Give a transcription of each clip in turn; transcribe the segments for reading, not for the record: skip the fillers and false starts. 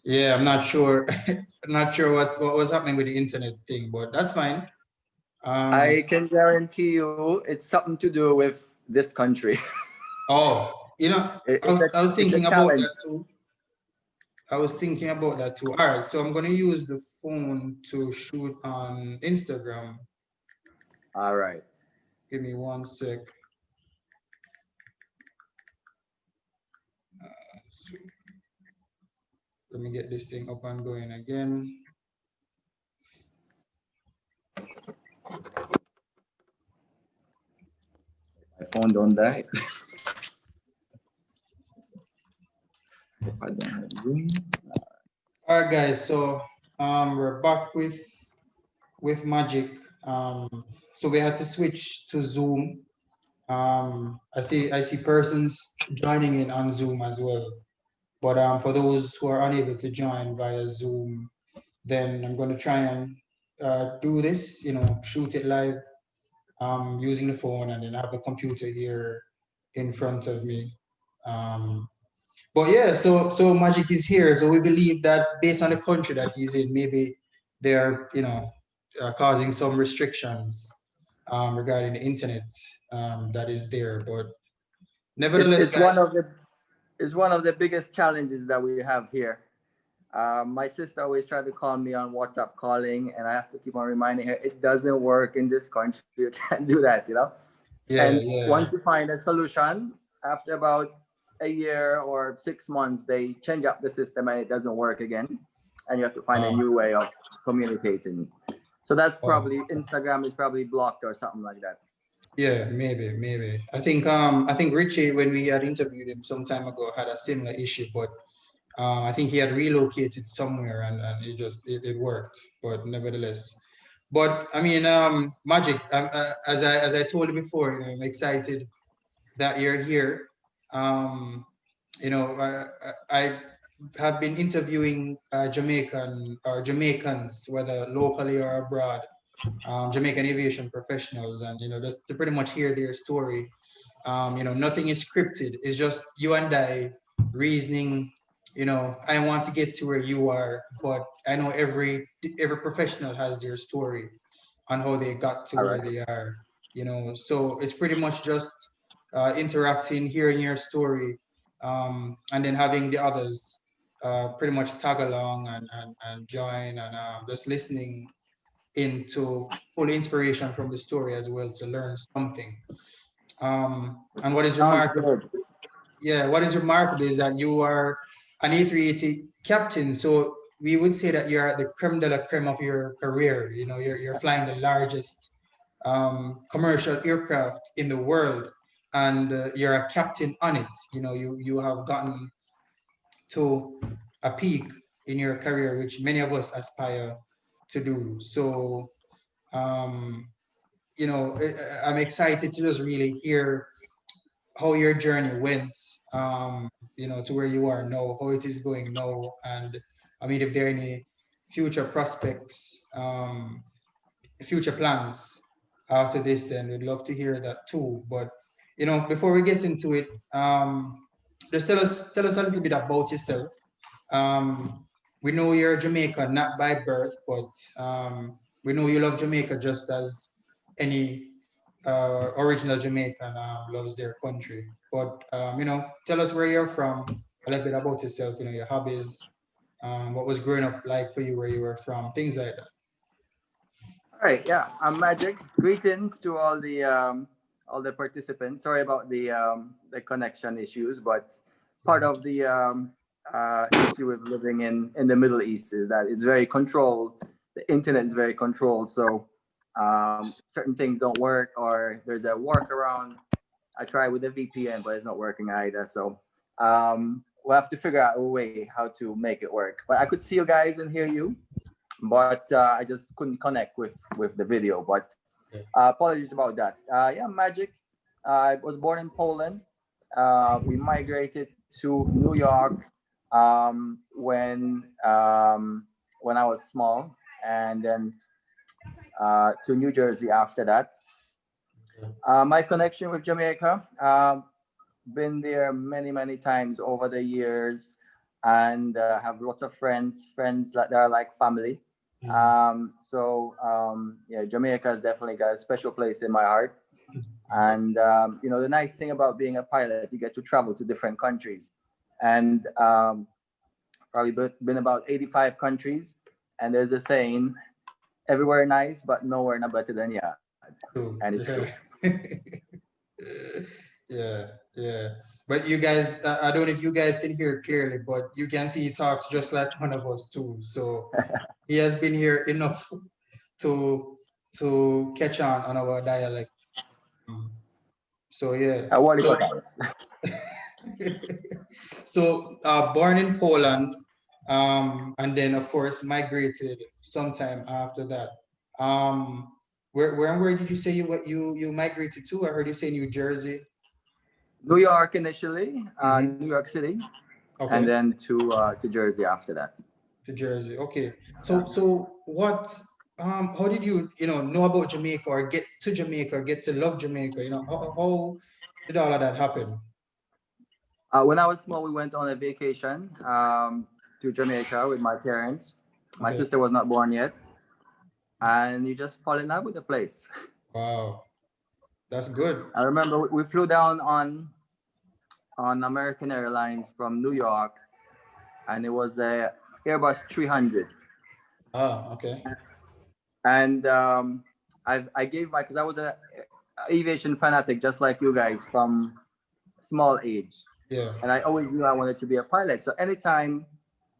Yeah, I'm not sure. Not sure what was happening with the internet thing, but that's fine. I can guarantee you it's something to do with this country. Oh, you know, I was It's a thinking about challenge. that too. I was thinking about that too. All right, so I'm gonna use the phone to shoot on Instagram. All right. Give me one sec. So let me get this thing up and going again. My phone don't die. If I don't have Zoom. All right, guys. So we're back with Magic. So we had to switch to Zoom. I see persons joining in on Zoom as well. But for those who are unable to join via Zoom, then I'm going to try and do this. Shoot it live using the phone, and then have the computer here in front of me. Um, but yeah, so Magic is here. So we believe that based on the country that he's in, maybe they're causing some restrictions regarding the internet that is there. But It's nevertheless, it's one guys. of the it's one of the biggest challenges that we have here. My sister always tried to call me on WhatsApp calling, and I have to keep on reminding her it doesn't work in this country. You can't do that. Yeah, And yeah. once you find a solution, after about a year or 6 months, they change up the system and it doesn't work again, and you have to find a Um, new way of communicating. So that's um, probably Instagram is probably blocked or something like that. yeah, maybe. I think Richie, when we had interviewed him some time ago, had a similar issue, but I think he had relocated somewhere, and it worked. But nevertheless, but I mean, Magic. As I told you before, I'm excited that you're here. Um, I have been interviewing Jamaicans, whether locally or abroad, Jamaican aviation professionals, and just to pretty much hear their story. Nothing is scripted. It's just you and I reasoning. I want to get to where you are, but I know every professional has their story on how they got to All where right. they are. So it's pretty much just interacting, hearing your story, and then having the others pretty much tag along and join, and just listening into pull inspiration from the story as well to learn something. And what is Sounds remarkable, good. yeah, what is remarkable is that you are an A380 captain. So we would say that you're at the creme de la creme of your career. You're flying the largest commercial aircraft in the world, and you're a captain on it. You have gotten to a peak in your career, which many of us aspire to do. So um, I'm excited to just really hear how your journey went, to where you are now, how it is going now, and I mean, if there are any future prospects, future plans after this, then we'd love to hear that too. But before we get into it, just tell us a little bit about yourself. We know you're Jamaican, not by birth, but we know you love Jamaica just as any original Jamaican loves their country. But tell us where you're from, a little bit about yourself. Your hobbies, what was growing up like for you, where you were from, things like that. All right, yeah, I'm Magic. Greetings to all the participants. Sorry about the connection issues, but part of the issue with living in the Middle East is that it's very controlled. The internet is very controlled, so certain things don't work, or there's a workaround. I tried with the VPN, but it's not working either. So we'll have to figure out a way how to make it work. But I could see you guys and hear you, but I just couldn't connect with the video. But Okay. apologies about that. Yeah, Magic. I was born in Poland. We migrated to New York when I was small, and then to New Jersey after that. My connection with Jamaica, been there many times over the years. and have lots of friends that are like family. Yeah, Jamaica has definitely got a special place in my heart. And the nice thing about being a pilot, you get to travel to different countries, and probably been about 85 countries. And there's a saying, everywhere nice, but nowhere not better than Yard. And True. it's true. Yeah. Yeah, yeah. But you guys, I don't know if you guys can hear clearly, but you can see he talks just like one of us too. So he has been here enough to catch on our dialect. Mm. So yeah. What So times. so born in Poland, and then of course migrated sometime after that. Um, where did you say you migrated to? I heard you say New Jersey. New York initially, Mm-hmm. New York City, and Okay, then to Jersey after that. to Jersey. Okay. Yeah. So what? How did you know about Jamaica or get to Jamaica or get to love Jamaica? How did all of that happen? When I was small, we went on a vacation to Jamaica with my parents. My Okay. sister was not born yet, and you just fall in love with the place. Wow, that's good. I remember we flew down on American Airlines from New York, and it was a Airbus 300. Ah, okay. And I gave my, because I was a aviation fanatic just like you guys from small age, Yeah. and I always knew I wanted to be a pilot. So anytime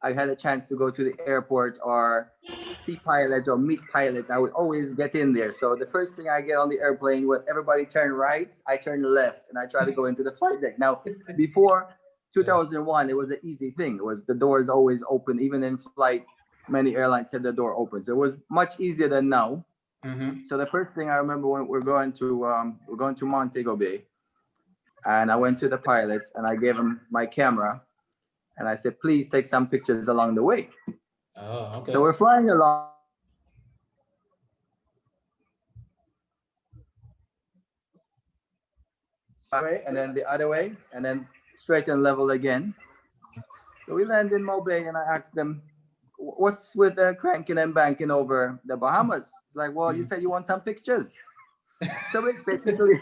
I had a chance to go to the airport or see pilots or meet pilots, I would always get in there. So the first thing I get on the airplane, when everybody turn right, I turn left, and I try to go into the flight deck. Now, before Yeah. 2001, it was an easy thing. It was the doors always open, even in flight. Many airlines had the door open, so it was much easier than now. Mm-hmm. So the first thing I remember, when we're going to Montego Bay, and I went to the pilots and I gave them my camera, and I said, please take some pictures along the way. Oh, So okay. we're flying along, way, and then the other way, and then straight and level again. So we land in Mobay, and I asked them, what's with the cranking and banking over the Bahamas? It's like, well, you Mm. said you want some pictures. So we basically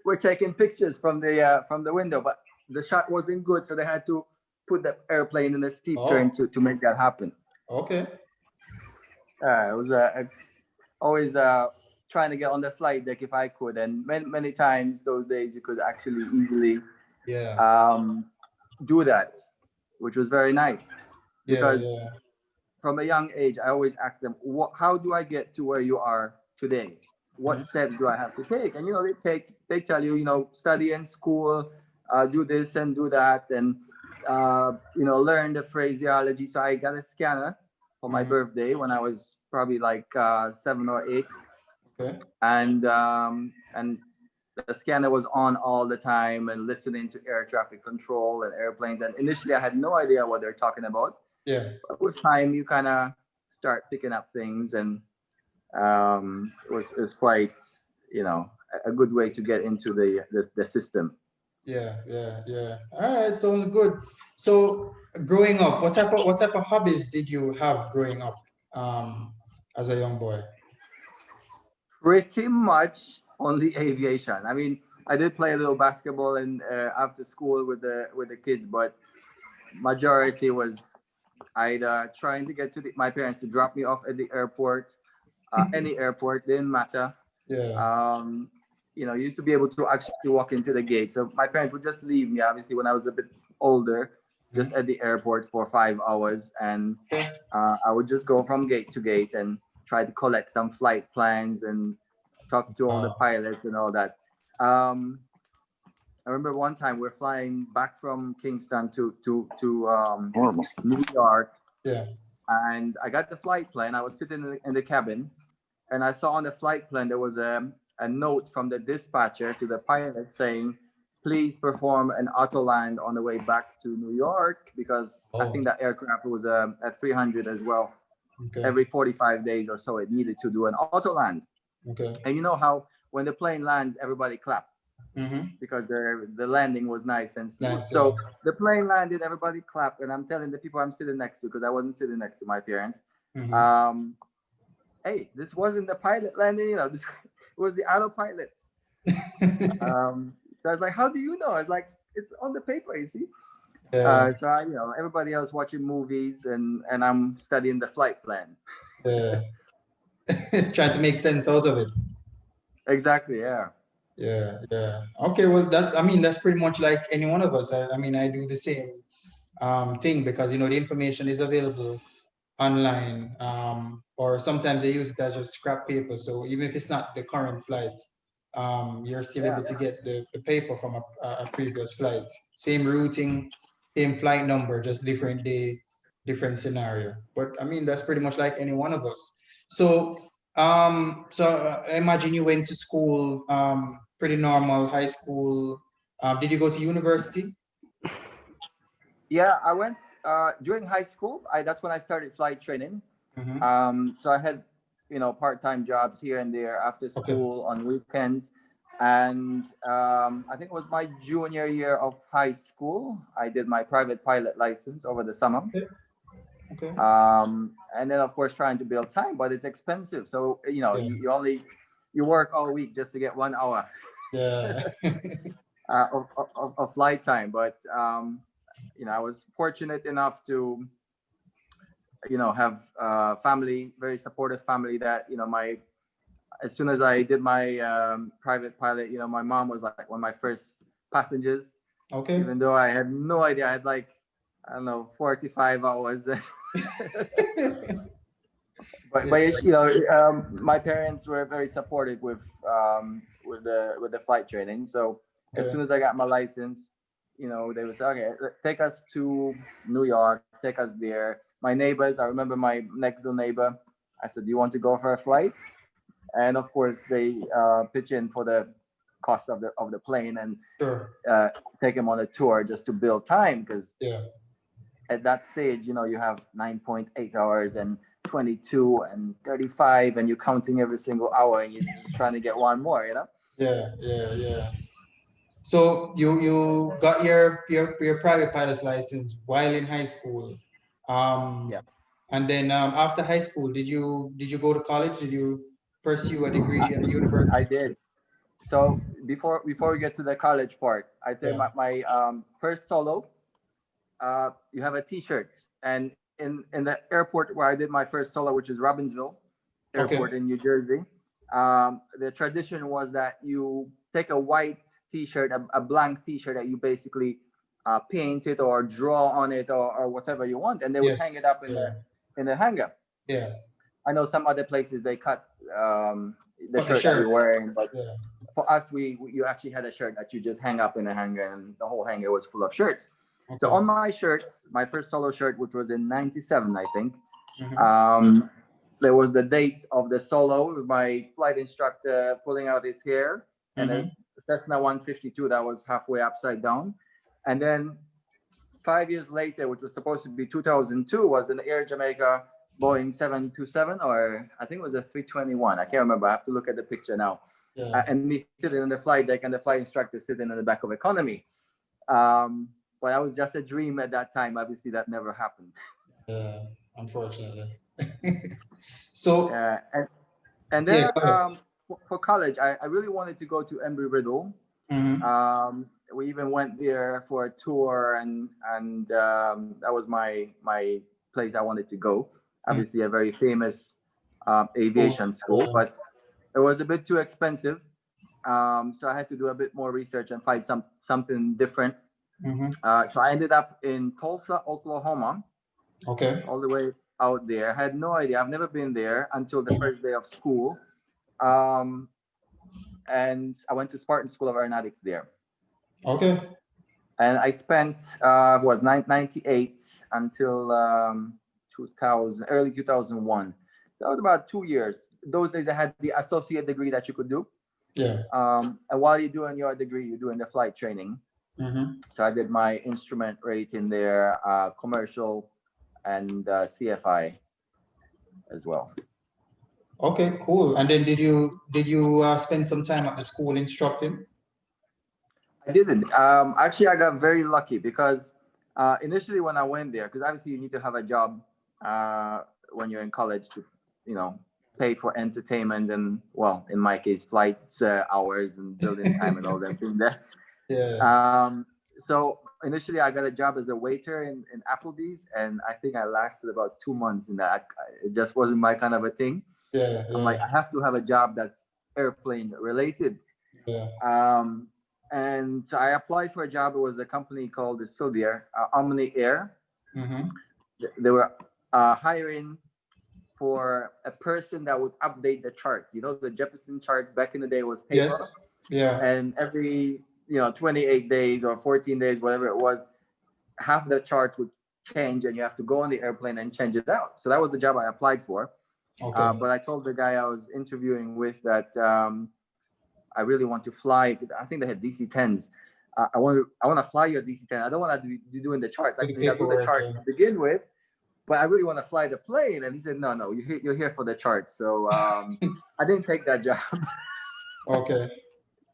we're taking pictures from the window, but the shot wasn't good, so they had to put the airplane in a steep turn Oh, to make that happen. okay. It was always trying to get on the flight deck if I could, and many times those days you could actually easily Yeah. um, do that, which was very nice, Yeah, because yeah. from a young age I always ask them, how do I get to where you are today? What Mhm. steps do I have to take? And they tell you, study in school, do this and do that, and learn the phraseology. So I got a scanner for my Mhm. birthday when I was probably like 7 or 8, Okay. and the scanner was on all the time and listening to air traffic control and airplanes. And initially, I had no idea what they're talking about. Yeah. But with time, you kind of start picking up things, and it was quite, a good way to get into the system. Yeah, yeah, yeah. All right, sounds good. So growing up, what type of hobbies did you have growing up as a young boy? Pretty much only aviation. I mean, I did play a little basketball in after school with the kids, but majority was either trying to get to my parents to drop me off at the airport, any airport, didn't matter. Yeah. Used to be able to actually walk into the gate. So my parents would just leave me, obviously, when I was a bit older, just Mhm. at the airport for 5 hours. And Okay. I would just go from gate to gate and try to collect some flight plans and talk to all the pilots and all that. Um, I remember one time we're flying back from Kingston to Horrible. New York, Yeah. and I got the flight plan. I was sitting in the cabin, and I saw on the flight plan there was a note from the dispatcher to the pilot saying, please perform an auto land on the way back to New York, because I Oh, think that aircraft was a 300 as well. okay. Every 45 days or so, it needed to do an auto land. Okay. And you know how when the plane lands, everybody clap. because the landing was nice and smooth. Nice. Yeah. So the plane landed, everybody clapped, and I'm telling the people I'm sitting next to, because I wasn't sitting next to my parents, um, hey, this wasn't the pilot landing, this was the autopilot. So I was like, how do you know? I was like, it's on the paper, you see. Yeah. So everybody else watching movies, and I'm studying the flight plan. Yeah. Trying to make sense out of it. Exactly. Yeah. Yeah, yeah. Okay, well, that's pretty much like any one of us. I mean, I do the same thing because the information is available online, or sometimes they use it as just scrap paper. So even if it's not the current flight, you're still Yeah. able to get the paper from a previous flight. Same routing, same flight number, just different day, different scenario. But I mean, that's pretty much like any one of us. So, I imagine you went to school, pretty normal, high school. Did you go to university? Yeah. I went during high school. That's when I started flight training. Mm-hmm. So I had, part-time jobs here and there after Okay. school on weekends. And I think it was my junior year of high school. I did my private pilot license over the summer. Okay. Okay. And then of course trying to build time, but it's expensive. So, Yeah. you work all week just to get 1 hour Yeah. of flight time. But, I was fortunate enough to have family, very supportive family, that my as soon as I did my private pilot, my mom was like one of my first passengers, Okay. even though I had no idea. I had like, I don't know, 45 hours. Yeah. But my parents were very supportive with the flight training. So as Okay. soon as I got my license, they would say, okay, take us to New York, take us there. My neighbors, I remember my next door neighbor. I said, do you want to go for a flight? And of course they pitch in for the cost of the plane, and Sure. take him on a tour just to build time, because Yeah. at that stage, you have 9.8 hours and 22 and 35, and you're counting every single hour, and you're just trying to get one more. Yeah. Yeah. Yeah. So you got your private pilot's license while in high school, um, Yeah, and then after high school, did you go to college? Did you pursue a degree at a I university? did. So before we get to the college part, I tell you Yeah. my first solo. You have a T-shirt, and in the airport where I did my first solo, which is Robbinsville Okay. Airport in New Jersey, the tradition was that you take a white T-shirt, a blank T-shirt that you basically paint it or draw on it, or whatever you want, and they would hang it Yes. up in Yeah. the hanger. Yeah. I know some other places they cut the Got the shirt that you're shirt. wearing, but Yeah. for us, you actually had a shirt that you just hang up in a hanger, and the whole hanger was full of shirts. So Okay. on my shirts, my first solo shirt, which was in '97, I think, Mm-hmm. there was the date of the solo with my flight instructor pulling out his hair, and a Mm-hmm. Cessna 152 that was halfway upside down. And then 5 years later, which was supposed to be 2002, was an Air Jamaica Boeing 727, or I think it was a 321. I can't remember. I have to look at the picture now. Yeah. And me sitting on the flight deck, and the flight instructor sitting in the back of economy. Um, but that was just a dream at that time. Obviously, that never happened. Yeah. Unfortunately. So And yeah, then go ahead. for college, I really wanted to go to Embry-Riddle. Mm-hmm. We even went there for a tour, and that was my place I wanted to go. Mm-hmm. Obviously, a very famous Oh, aviation school, yeah. but it was a bit too expensive. So I had to do a bit more research and find something different. Mm-hmm. So I ended up in Tulsa, Oklahoma, Okay. all the way out there. I had no idea. I've never been there until the first day of school. Um, and I went to Spartan School of Aeronautics there. Okay. And I spent was 98 until 2000, early 2001. That was about 2 years. Those days I had the associate degree that you could do. Yeah. And while you're doing your degree, you're doing the flight training. Mm-hmm. So I did my instrument rating there, commercial, and CFI as well. Okay, cool. And then did you spend some time at the school instructing? I didn't. Actually, I got very lucky because initially when I went there, because obviously you need to have a job when you're in college to, you know, pay for entertainment and, well, in my case, flights, hours, and building time and all that thing there. Yeah, So initially, I got a job as a waiter in Applebee's, and I think I lasted about 2 months in that. It just wasn't my kind of a thing. yeah, I'm like, I have to have a job that's airplane related. yeah. Um, and so I applied for a job. It was a company called the Silvier, Omni Air. Mm-hmm. They were hiring for a person that would update the charts. You know, the Jefferson charts back in the day was paper, Yes. Yeah. and every 28 days or 14 days, whatever it was, half the charts would change, and you have to go on the airplane and change it out. So that was the job I applied for. Okay. But I told the guy I was interviewing with that I really want to fly. I think they had DC-10s. I want to fly your DC-10. I don't want to be doing the charts. I With mean, I'll do the paperwork. charts to begin with, but I really want to fly the plane. And he said, no, you're here for the charts. So I didn't take that job Okay.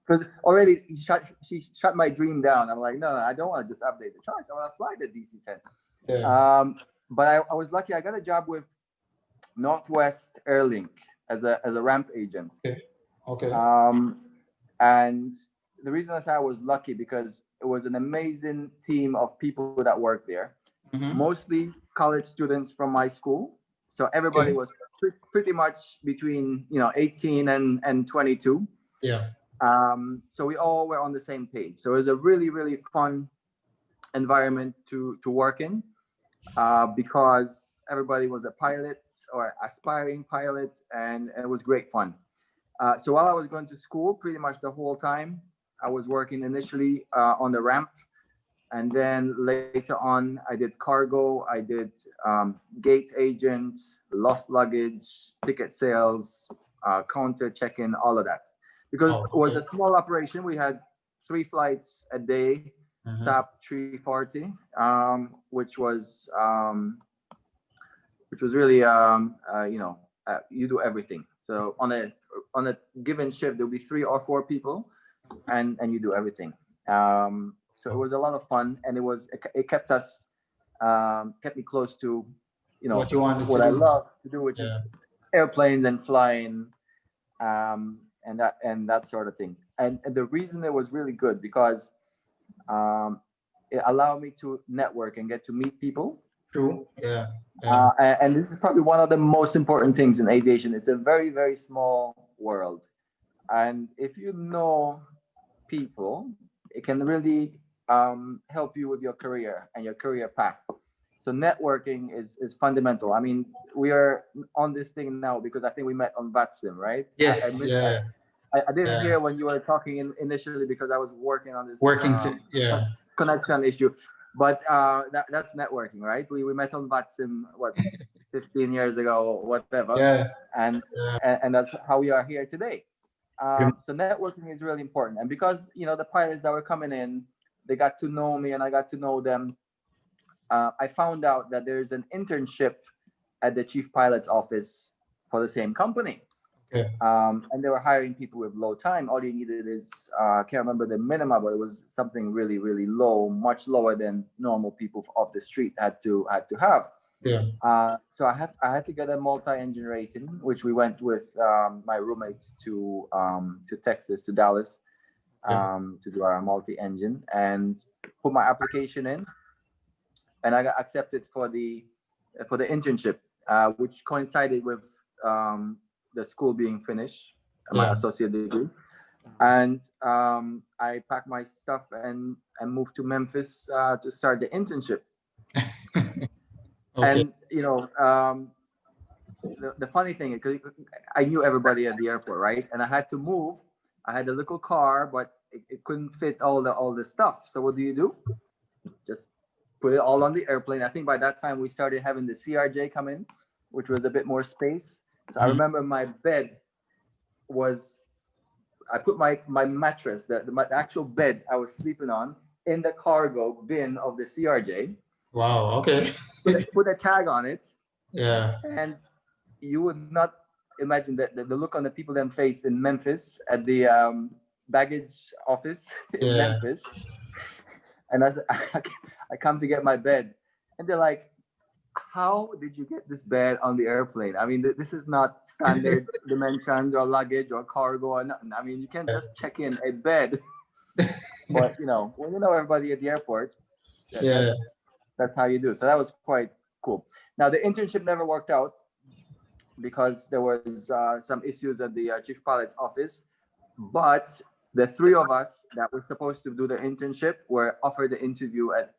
because already she shut my dream down. I'm like, no, I don't want to just update the charts. I want to fly the DC-10. Yeah. But I was lucky. I got a job with Northwest Airlink as a ramp agent. Okay. Okay. And the reason I say I was lucky because it was an amazing team of people that worked there, Mm-hmm. mostly college students from my school. So everybody Okay. was pretty much between 18 and 22. Yeah. So we all were on the same page. So it was a really, really fun environment to work in because everybody was a pilot or aspiring pilot, and it was great fun. So while I was going to school, pretty much the whole time, I was working initially on the ramp, and then later on, I did cargo, I did gate agent, lost luggage, ticket sales, counter check-in, all of that. Because Oh, it was okay. a small operation, we had 3 flights a day, Mm-hmm. SAP 340, which was really you do everything. So on a given shift there'll be 3 or 4 people, and you do everything. So it was a lot of fun, and it kept me close to What you wanted what to I do. love to do, which is Yeah. airplanes and flying, and that sort of thing. And the reason it was really good because it allowed me to network and get to meet people. True. Yeah. Yeah. And this is probably one of the most important things in aviation. It's a very, very small world. And if you know people, it can really help you with your career and your career path. So networking is fundamental. I mean, we are on this thing now because I think we met on VATSIM, right? I Yes. missed Yeah. I didn't Yeah. hear when you were talking initially because I was working on this Yeah. connection issue. But that's networking, right? We met on VATSIM, 15 years ago, whatever, Yeah. and Yeah. and that's how we are here today. Pretty So networking is really important, and because the pilots that were coming in, they got to know me and I got to know them. I found out that there's an internship at the chief pilot's office for the same company. Okay. And they were hiring people with low time. All you needed is I can't remember the minimum, but it was something really, really low, much lower than normal people off the street had to have. Yeah. So I had to get a multi-engine rating, which we went with my roommates to Texas, to Dallas, to do our multi-engine, and put my application in, and I got accepted for the internship, which coincided with the school being finished, my Yeah. associate degree, and I packed my stuff and moved to Memphis to start the internship. Okay. And the funny thing is, 'cause I knew everybody at the airport, right? And I had to move. I had a little car, but it couldn't fit all the stuff. So what do? Just put it all on the airplane. I think by that time we started having the CRJ come in, which was a bit more space. So I remember my bed was, I put my mattress, the actual bed I was sleeping on, in the cargo bin of the CRJ. Wow. Okay. Put a tag on it, Yeah. and you would not imagine the look on the people then face in Memphis at the baggage office in Yeah. Memphis, and I come to get my bed, and they're like, "How did you get this bed on the airplane? I mean, this is not standard dimensions or luggage or cargo or nothing. I mean, you can't just check in a bed." But when you know everybody at the airport, that, Yeah. that's how you do. So that was quite cool. Now the internship never worked out because there was some issues at the chief pilot's office. But the three of us that were supposed to do the internship were offered the interview at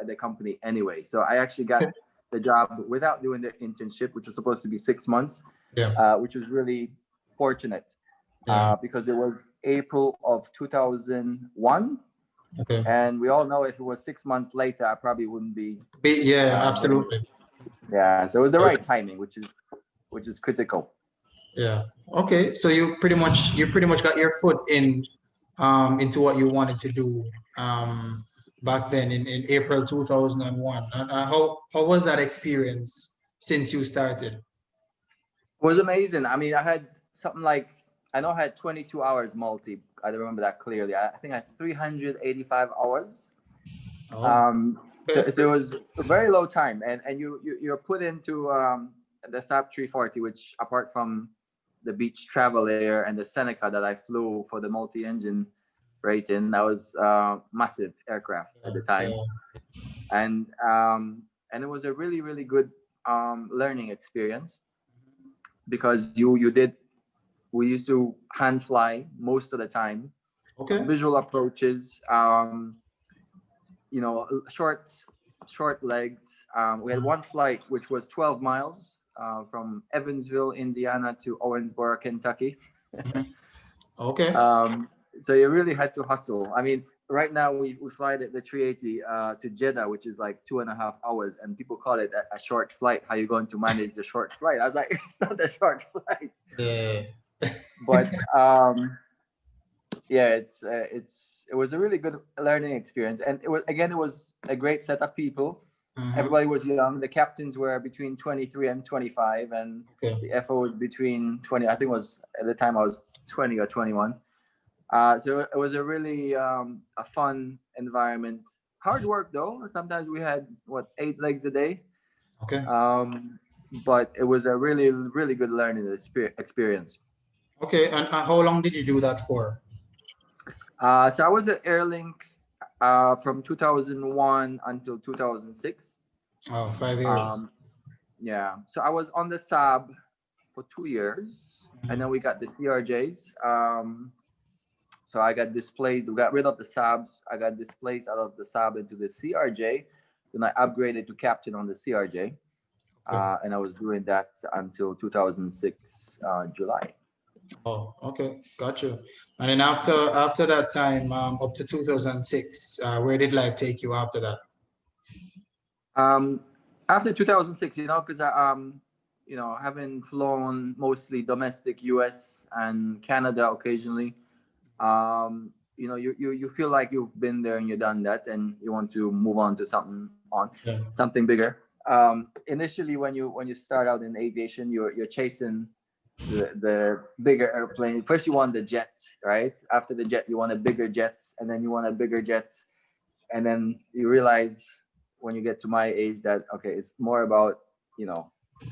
the company anyway. So I actually got the job without doing the internship, which was supposed to be 6 months, Yeah. which was really fortunate Yeah. because it was April of 2001. Okay. And we all know if it was 6 months later, I probably wouldn't be. Yeah, Getting, absolutely. yeah, so it was the right timing, which is critical. Yeah. Okay. So you pretty much got your foot in into what you wanted to do back then in April 2001. And how was that experience since you started? It was amazing. I mean, I had something like, I know I had 22 hours multi. I remember that clearly. I think I had 385 hours. Oh, So it was a very low time, and you're put into the SAP 340, which apart from the Beach Traveler and the Seneca that I flew for the multi-engine rating, that was massive aircraft at the time, and it was a really really good learning experience because we used to hand fly most of the time, okay. visual approaches, short legs. We had one flight which was 12 miles from Evansville, Indiana to Owensboro, Kentucky. Okay. So you really had to hustle. I mean, right now we fly the 380 to Jeddah, which is like 2.5 hours, and people call it a short flight. How you going to manage the short flight? I was like, it's not a short flight. Yeah. But yeah, it was a really good learning experience, and it was a great set of people. Everybody was young. The captains were between 23 and 25, and Okay. the FO was between 20. I think it was at the time I was 20 or 21. So it was a really a fun environment. Hard work though. Sometimes we had 8 legs a day. Okay. But it was a really really good learning experience. Okay. And how long did you do that for? So I was at Airlink from 2001 until 2006. Oh, 5 years. Yeah. So I was on the SAB for 2 years, and then we got the CRJs. So I got displaced. We got rid of the SABs. I got displaced out of the SAB into the CRJ. Then I upgraded to captain on the CRJ, and I was doing that until 2006 July. Oh, okay, got you. And then after that time, up to 2006, where did life take you after that? After 2006, because having flown mostly domestic U.S. and Canada occasionally, you feel like you've been there and you've done that, and you want to move on to something bigger. Initially, when you start out in aviation, you're chasing the bigger airplane. First, you want the jet, right? After the jet, you want a bigger jet, and then you want a bigger jet, and then you realize when you get to my age that okay, it's more about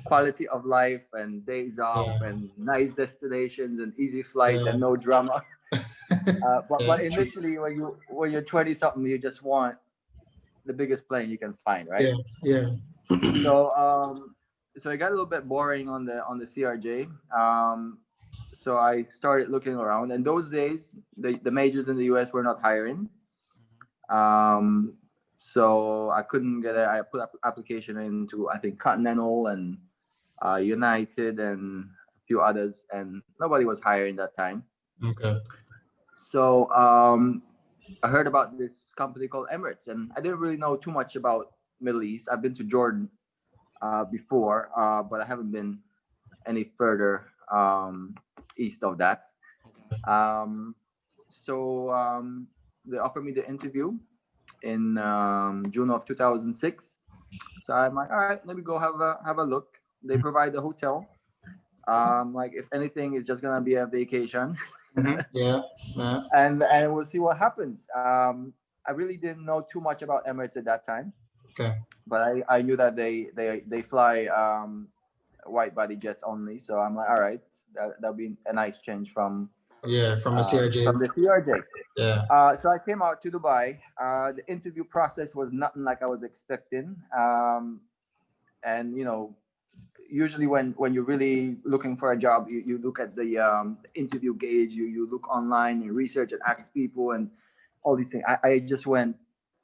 quality of life and days off and nice destinations and easy flight and no drama. But initially, when you're 20 something, you just want the biggest plane you can find, right? Yeah. So it got a little bit boring on the CRJ. So I started looking around, and those days the majors in the US were not hiring. So I couldn't get it. I put application into I think Continental and United and a few others, and nobody was hiring that time. Okay. So I heard about this company called Emirates, and I didn't really know too much about Middle East. I've been to Jordan before, but I haven't been any further east of that. So they offered me the interview in June of 2006. So I'm like, all right, let me go have a look. They provide the hotel. Like if anything, it's just gonna be a vacation. Yeah. Yeah. And we'll see what happens. I really didn't know too much about Emirates at that time, Okay. but I knew that they fly wide body jets only. So I'm like, all right, that'll be a nice change Yeah. From the from the CRJs. CRJ. Yeah. So I came out to Dubai. The interview process was nothing like I was expecting. And usually when you're really looking for a job, you look at the interview gauge, you look online, you research and ask people and all these things. I just went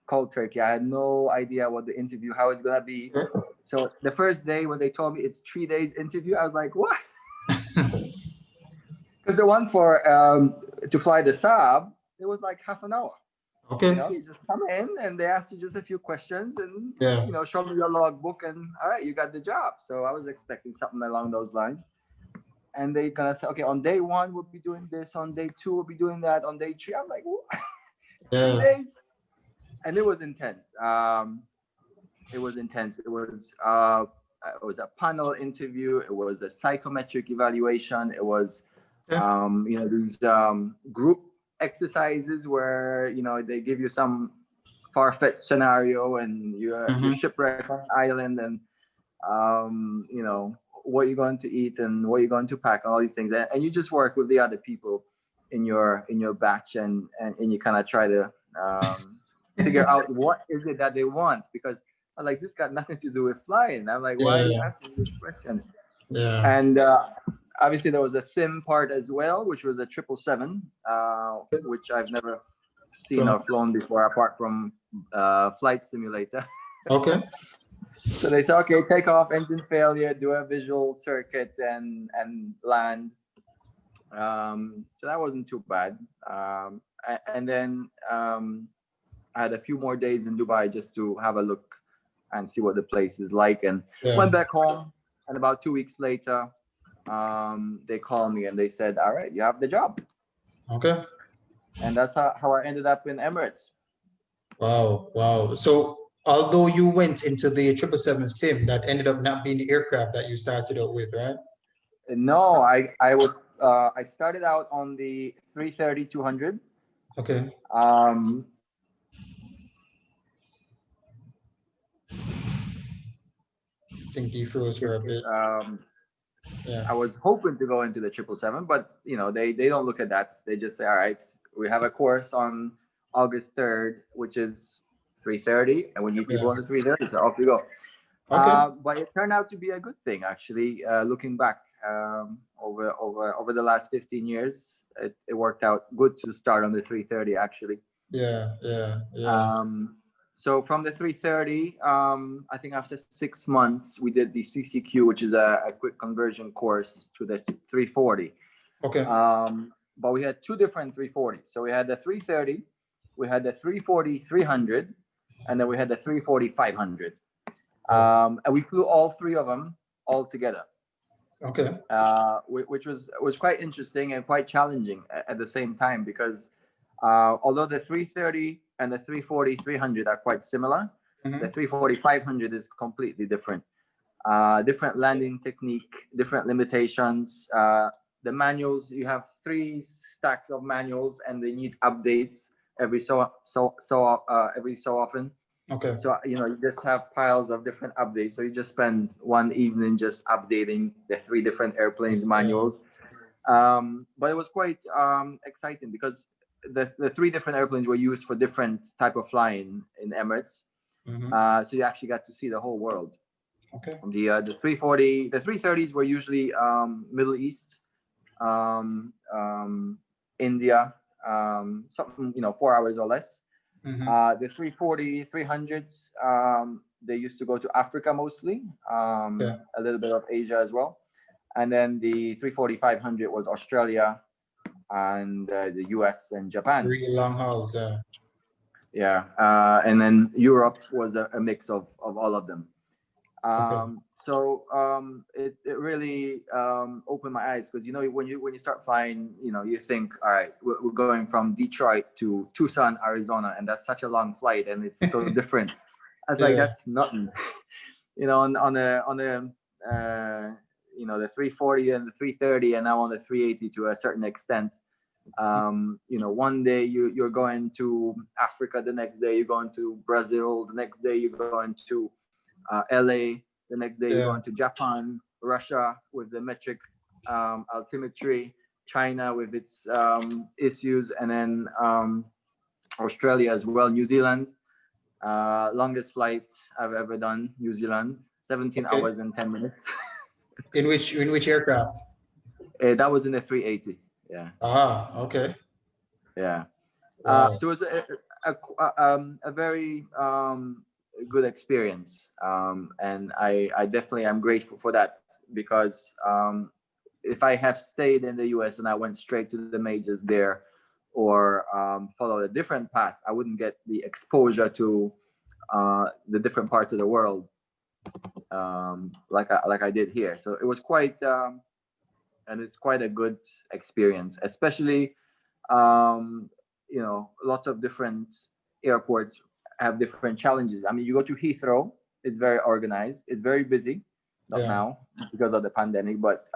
cold turkey. I had no idea what the interview, how it's gonna be. So the first day when they told me it's 3 days interview, I was like, what? Because the one for to fly the Saab, it was like half an hour. Okay. You just come in and they ask you just a few questions and Yeah. show me your logbook and all right, you got the job. So I was expecting something along those lines. And they gonna say, okay, on day one we'll be doing this, on day two we'll be doing that, on day three. I'm like, what? three Yeah. days, and it was intense. It was intense. It was a panel interview. It was a psychometric evaluation. It was Okay. these group exercises where they give you some far-fetched scenario and you're shipwrecked on an island and what you're going to eat and what you're going to pack and all these things, and you just work with the other people in your batch and you kind of try to figure out what is it that they want, because I'm like, this got nothing to do with flying. I'm like, why are you Yeah. asking this question? Yeah. And obviously there was a sim part as well, which was a 777, which I've never seen or flown before apart from flight simulator. Okay. So they said, okay, take off, engine failure, do a visual circuit and land. So that wasn't too bad. And then I had a few more days in Dubai just to have a look and see what the place is like, and went back home. And about 2 weeks later, they called me and they said, all right, you have the job. Okay. And that's how I ended up in Emirates. Wow. Wow. So although you went into the 777 sim, that ended up not being the aircraft that you started out with, right? No, I started out on the 330-200. Okay. I think he froze for a bit. I was hoping to go into the 777, but they don't look at that. They just say, all right, we have a course on August 3rd, which is 330, and we need people on the 330, so off you go. Okay. But it turned out to be a good thing, actually. Looking back over the last 15 years, it worked out good to start on the 330, actually. Yeah. Yeah. Yeah. So from the 330, I think after 6 months, we did the CCQ, which is a quick conversion course to the 340. Okay. But we had two different 340s. So we had the 330, we had the 340-300, and then we had the 340-500. And we flew all three of them all together. Okay. Which was quite interesting and quite challenging at the same time, because although the 330 and the 340-300 are quite similar, the 340-500 is completely different. Different landing technique, different limitations. The manuals, you have 3 stacks of manuals, and they need updates every so often. Okay. So you just have piles of different updates. So you just spend one evening just updating the 3 different airplanes manuals. But it was quite exciting because the 3 different airplanes were used for different type of flying in Emirates. So you actually got to see the whole world. Okay. The 340, the 330s were usually Middle East, India, something 4 hours or less. The 340-300s, they used to go to Africa mostly, a little bit of Asia as well. And then the 340-500 was Australia and the US and Japan. Really long hauls, Yeah. And then Europe was a mix of all of them. So it really opened my eyes, because when you start flying, you think, all right, we're going from Detroit to Tucson, Arizona, and that's such a long flight, and it's so different. I was like, that's nothing. On the 340 and the 330, and now on the 380 to a certain extent. One day you're going to Africa, the next day you're going to Brazil, the next day you're going to LA, the next day you're Yeah. going to Japan, Russia with the metric altimetry, China with its issues, and then Australia as well, New Zealand. Longest flight I've ever done, New Zealand, 17 Okay. hours and 10 minutes. In which aircraft? That was in the 380. Yeah. Ah, okay. Yeah. Wow. So it was a very good experience, and I definitely am grateful for that, because if I have stayed in the US and I went straight to the majors there, or followed a different path, I wouldn't get the exposure to the different parts of the world like I did here. So it was quite and it's quite a good experience, especially lots of different airports have different challenges. I mean, you go to Heathrow, it's very organized, it's very busy, not Yeah. now because of the pandemic, but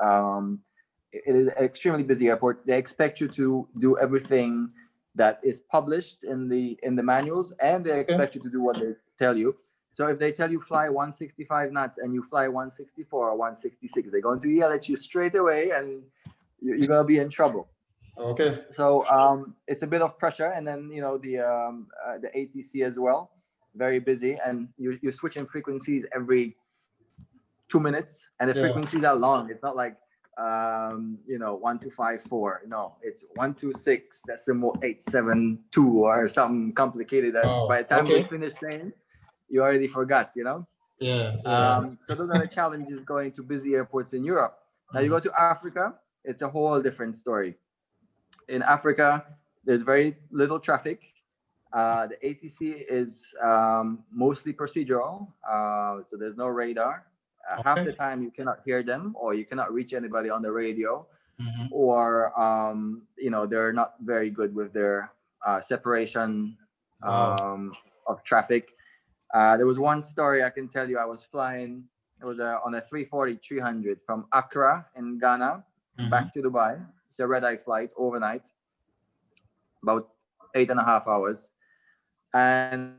it is an extremely busy airport. They expect you to do everything that is published in the manuals, and they Okay. expect you to do what they tell you. So if they tell you fly 165 knots and you fly 164 or 166, they're going to yell at you straight away, and you're going to be in trouble. Okay. So it's a bit of pressure, and then the ATC as well, very busy, and you're switching frequencies every 2 minutes, and the Yeah. frequencies are long. It's not like 1254. No, it's 126. That's the more 872 or something complicated that Oh, by the time they okay. finish saying, you already forgot. Yeah. Yeah. So those are the challenges going to busy airports in Europe. Now you go to Africa, it's a whole different story. In Africa, there's very little traffic. The ATC is mostly procedural, so there's no radar. Half the Okay. time you cannot hear them, or you cannot reach anybody on the radio, Mm-hmm. or they're not very good with their separation Wow. of traffic. There was one story I can tell you. I was flying. It was on a 340-300 from Accra in Ghana Mm-hmm. back to Dubai. It's a red-eye flight overnight, about 8.5 hours, and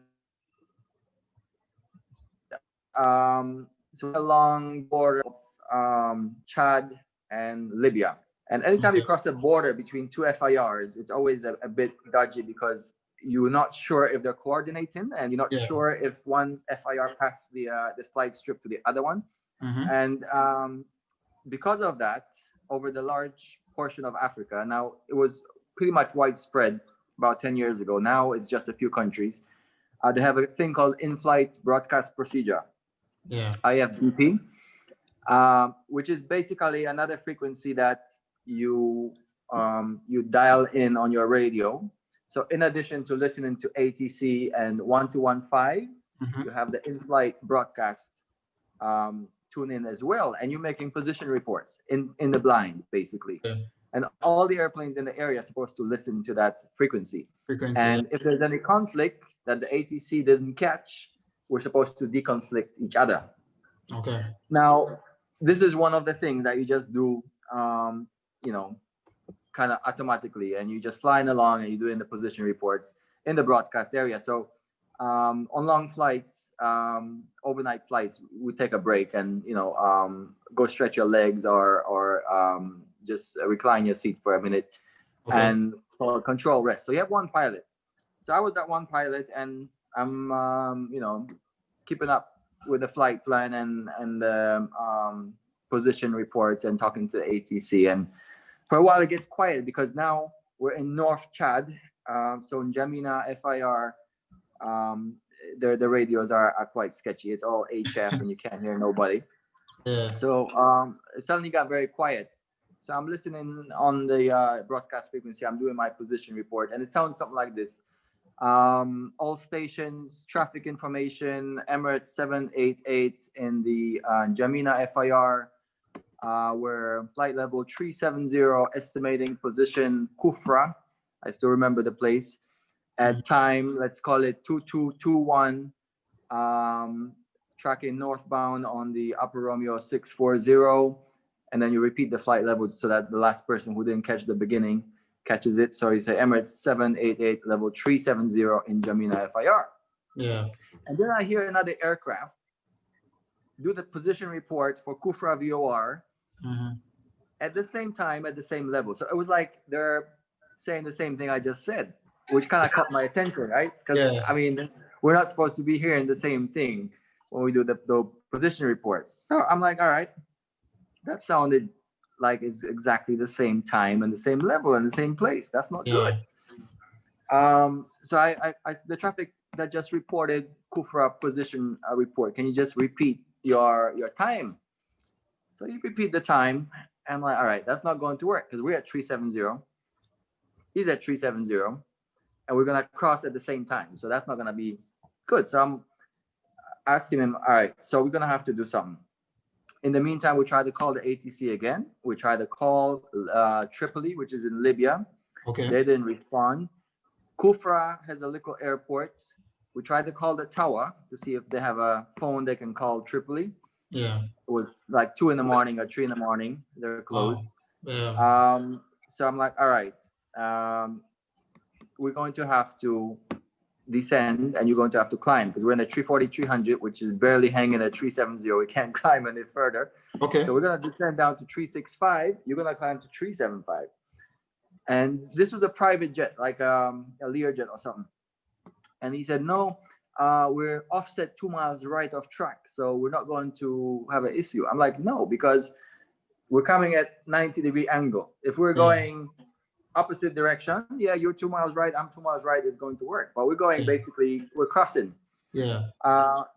so along the border of Chad and Libya. And anytime you Okay. cross the border between two FIRs, it's always a bit dodgy, because you're not sure if they're coordinating, and you're not Yeah. sure if one FIR passed the flight strip to the other one. Mm-hmm. And because of that, over the large portion of Africa, now it was pretty much widespread about 10 years ago. Now it's just a few countries. They have a thing called in-flight broadcast procedure, Yeah. IFBP, which is basically another frequency that you dial in on your radio. So in addition to listening to ATC and 1215, Mm-hmm. you have the in-flight broadcast tune in as well, and you're making position reports in the blind, basically. Yeah. And all the airplanes in the area are supposed to listen to that frequency. Frequency. And if there's any conflict that the ATC didn't catch, we're supposed to deconflict each other. Okay. Now, this is one of the things that you just do, kind of automatically, and you're just flying along and you're doing the position reports in the broadcast area. So on long flights, overnight flights, we take a break and go stretch your legs, or just recline your seat for a minute, Okay. and for control rest. So you have one pilot. So I was that one pilot, and I'm keeping up with the flight plan and the position reports and talking to the ATC. And for a while it gets quiet, because now we're in North Chad. So in Jamina FIR, the radios are quite sketchy. It's all HF and you can't hear nobody. Yeah. So it suddenly got very quiet. So I'm listening on the broadcast frequency. I'm doing my position report, and it sounds something like this. All stations, traffic information, Emirates 788 in the Jamina FIR. We're flight level 370, estimating position Kufra. I still remember the place. At time, let's call it 2221. Tracking northbound on the Upper Romeo 640. And then you repeat the flight level so that the last person who didn't catch the beginning catches it. So you say Emirates 788 level 370 in Jamina FIR. Yeah. And then I hear another aircraft do the position report for Kufra VOR at the same time, at the same level. So it was like they're saying the same thing I just said, which kind of caught my attention, right? Because Yeah. I mean, we're not supposed to be hearing the same thing when we do the position reports. So I'm like, all right, that sounded like it's exactly the same time and the same level and the same place. That's not good. So the traffic that just reported Kufra position report. Can you just repeat your time? So you repeat the time, and I'm like, all right, that's not going to work because we're at 370. He's at 370, and we're gonna cross at the same time. So that's not gonna be good. So I'm asking him, all right, so we're gonna have to do something. In the meantime, we tried to call the ATC again. We tried to call Tripoli, which is in Libya. Okay. They didn't respond. Kufra has a little airport. We tried to call the tower to see if they have a phone they can call Tripoli. Yeah. It was like 2 a.m. or 3 a.m. They're closed. Yeah. So I'm like, all right, we're going to have to descend and you're going to have to climb because we're in a 340-300, which is barely hanging at 370. We can't climb any further. Okay. So we're going to descend down to 365. You're going to climb to 375. And this was a private jet, like a Learjet or something. And he said, no, we're offset 2 miles right of track. So we're not going to have an issue. I'm like, no, because we're coming at 90-degree angle. If we're going opposite direction, yeah, you're 2 miles right, I'm 2 miles right, is going to work. But we're going basically, we're crossing. Yeah.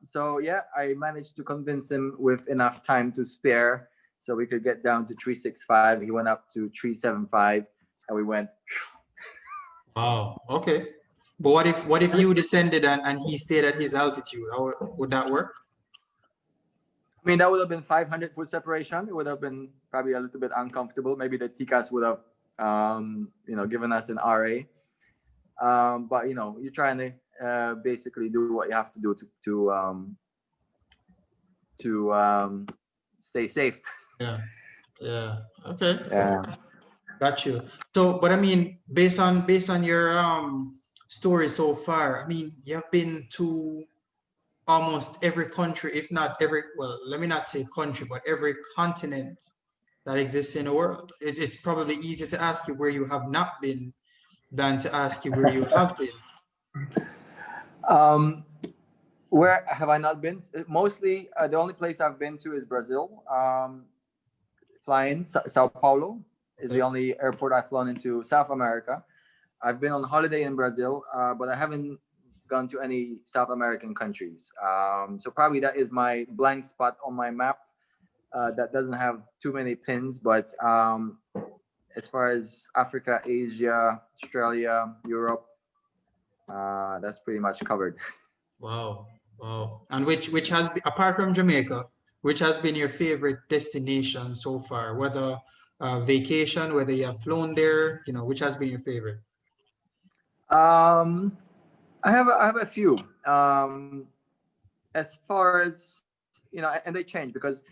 So yeah, I managed to convince him with enough time to spare so we could get down to 365. He went up to 375 and we went. Wow. Okay. But what if you descended and he stayed at his altitude? How would that work? I mean, that would have been 500-foot separation. It would have been probably a little bit uncomfortable. Maybe the TCAS would have, given us an RA. But you're trying to basically do what you have to do to stay safe. Yeah. Yeah. Okay. Yeah. Got you. So, but I mean, based on your story so far, I mean, you've been to almost every country, if not every, well, let me not say country, but every continent that exists in the world. It's probably easier to ask you where you have not been than to ask you where you have been. Where have I not been? Mostly, the only place I've been to is Brazil. Flying Sao Paulo is the only airport I've flown into. South America. I've been on holiday in Brazil, but I haven't gone to any South American countries. So probably that is my blank spot on my map that doesn't have too many pins. But as far as Africa, Asia, Australia, Europe, that's pretty much covered. Wow. Wow. And which has been, apart from Jamaica, which has been your favorite destination so far? Whether vacation, whether you have flown there, which has been your favorite? I have a few. As far as and they change because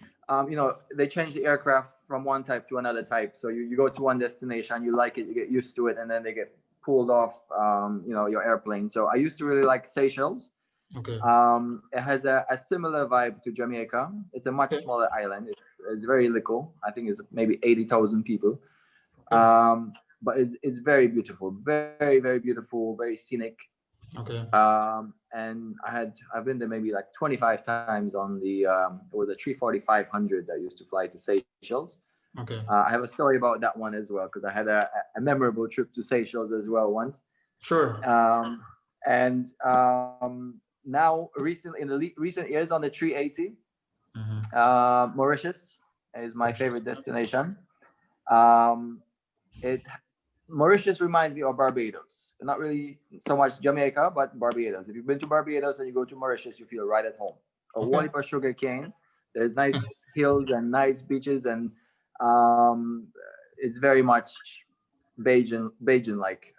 they change the aircraft from one type to another type. So you go to one destination, you like it, you get used to it, and then they get pulled off your airplane. So I used to really like Seychelles. Okay. It has a similar vibe to Jamaica. It's a much smaller island. It's very little. I think it's maybe 80,000 people. But it's very beautiful, very, very beautiful, very scenic. Okay. And I've been there maybe like 25 times on the it was a 340-500 that used to fly to Seychelles. Okay. I have a story about that one as well because I had a memorable trip to Seychelles as well once. Sure. And now recently in the recent years on the 380, Mauritius is my favorite destination. Mauritius reminds me of Barbados. Not really so much Jamaica, but Barbados. If you've been to Barbados and you go to Mauritius, you feel right at home. A whole heap of sugar cane. There's nice hills and nice beaches, and it's very much Bajan-like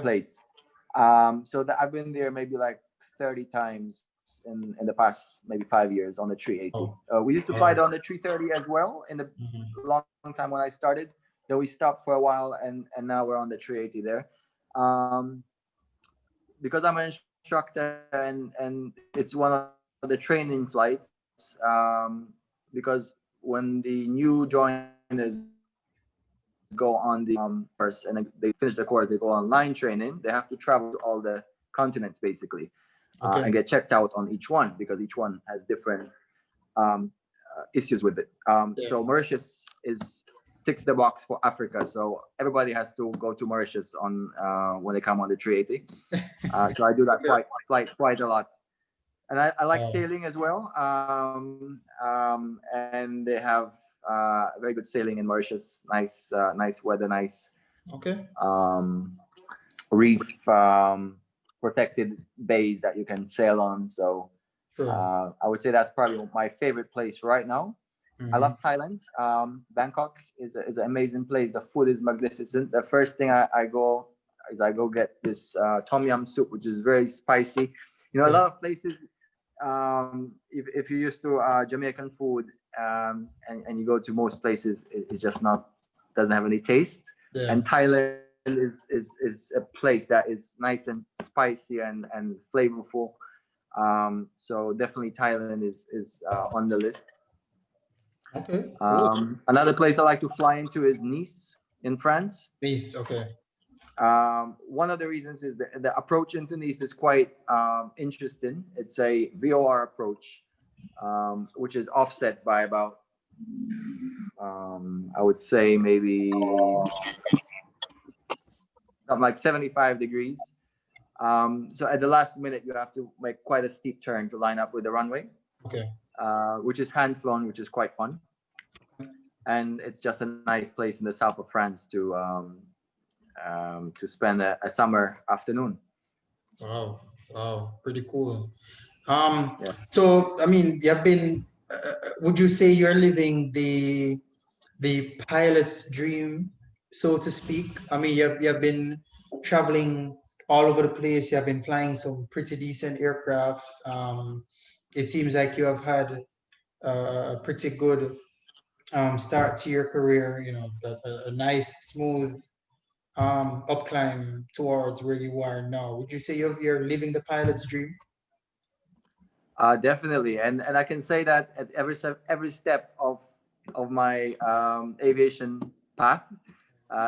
place. So I've been there maybe like 30 times in the past maybe 5 years on the 380. We used to fly on the 330 as well in the long time when I started. Then we stopped for a while, and now we're on the 380 there. Um, because I'm an instructor, and it's one of the training flights. Because when the new joiners go on the first and then they finish the course, they go online training. They have to travel to all the continents basically, and get checked out on each Okay. one because each one has different um, issues with it. So Yeah. Mauritius is ticks the box for Africa. So everybody has to go to Mauritius on when they come on the 380. So I do that Okay. quite a lot, and I like Oh, sailing as well. And they have very good sailing in Mauritius. Nice weather, nice okay. um, reef protected bays that you can sail on. So Sure. I would say that's probably my favorite place right now. I Mm-hmm. love Thailand. Bangkok is an amazing place. The food is magnificent. The first thing I go get this tom yum soup, which is very spicy. You know, a Yeah. lot of places, if you're used to Jamaican food, and you go to most places, it's just not, doesn't have any taste. Yeah. And Thailand is a place that is nice and spicy and flavorful. So definitely Thailand is on the list. Okay. Cool. Another place I like to fly into is Nice in France. Peace. Okay. One of the reasons is the approach into Nice is quite interesting. It's a VOR approach, which is offset by about, I would say maybe something like 75 degrees. So at the last minute, you have to make quite a steep turn to line up with the runway, Okay. which is hand flown, which is quite fun. And it's just a nice place in the south of France to spend a summer afternoon. Wow. Wow. Pretty cool. Yeah. So I mean, you've been. Would you say you're living the pilot's dream, so to speak? I mean, you've been traveling all over the place. You've been flying some pretty decent aircraft. It seems like you have had a pretty good start to your career. You know, a nice, smooth up climb towards where you are now. Would you say you're living the pilot's dream? Definitely, and I can say that at every step of my aviation path.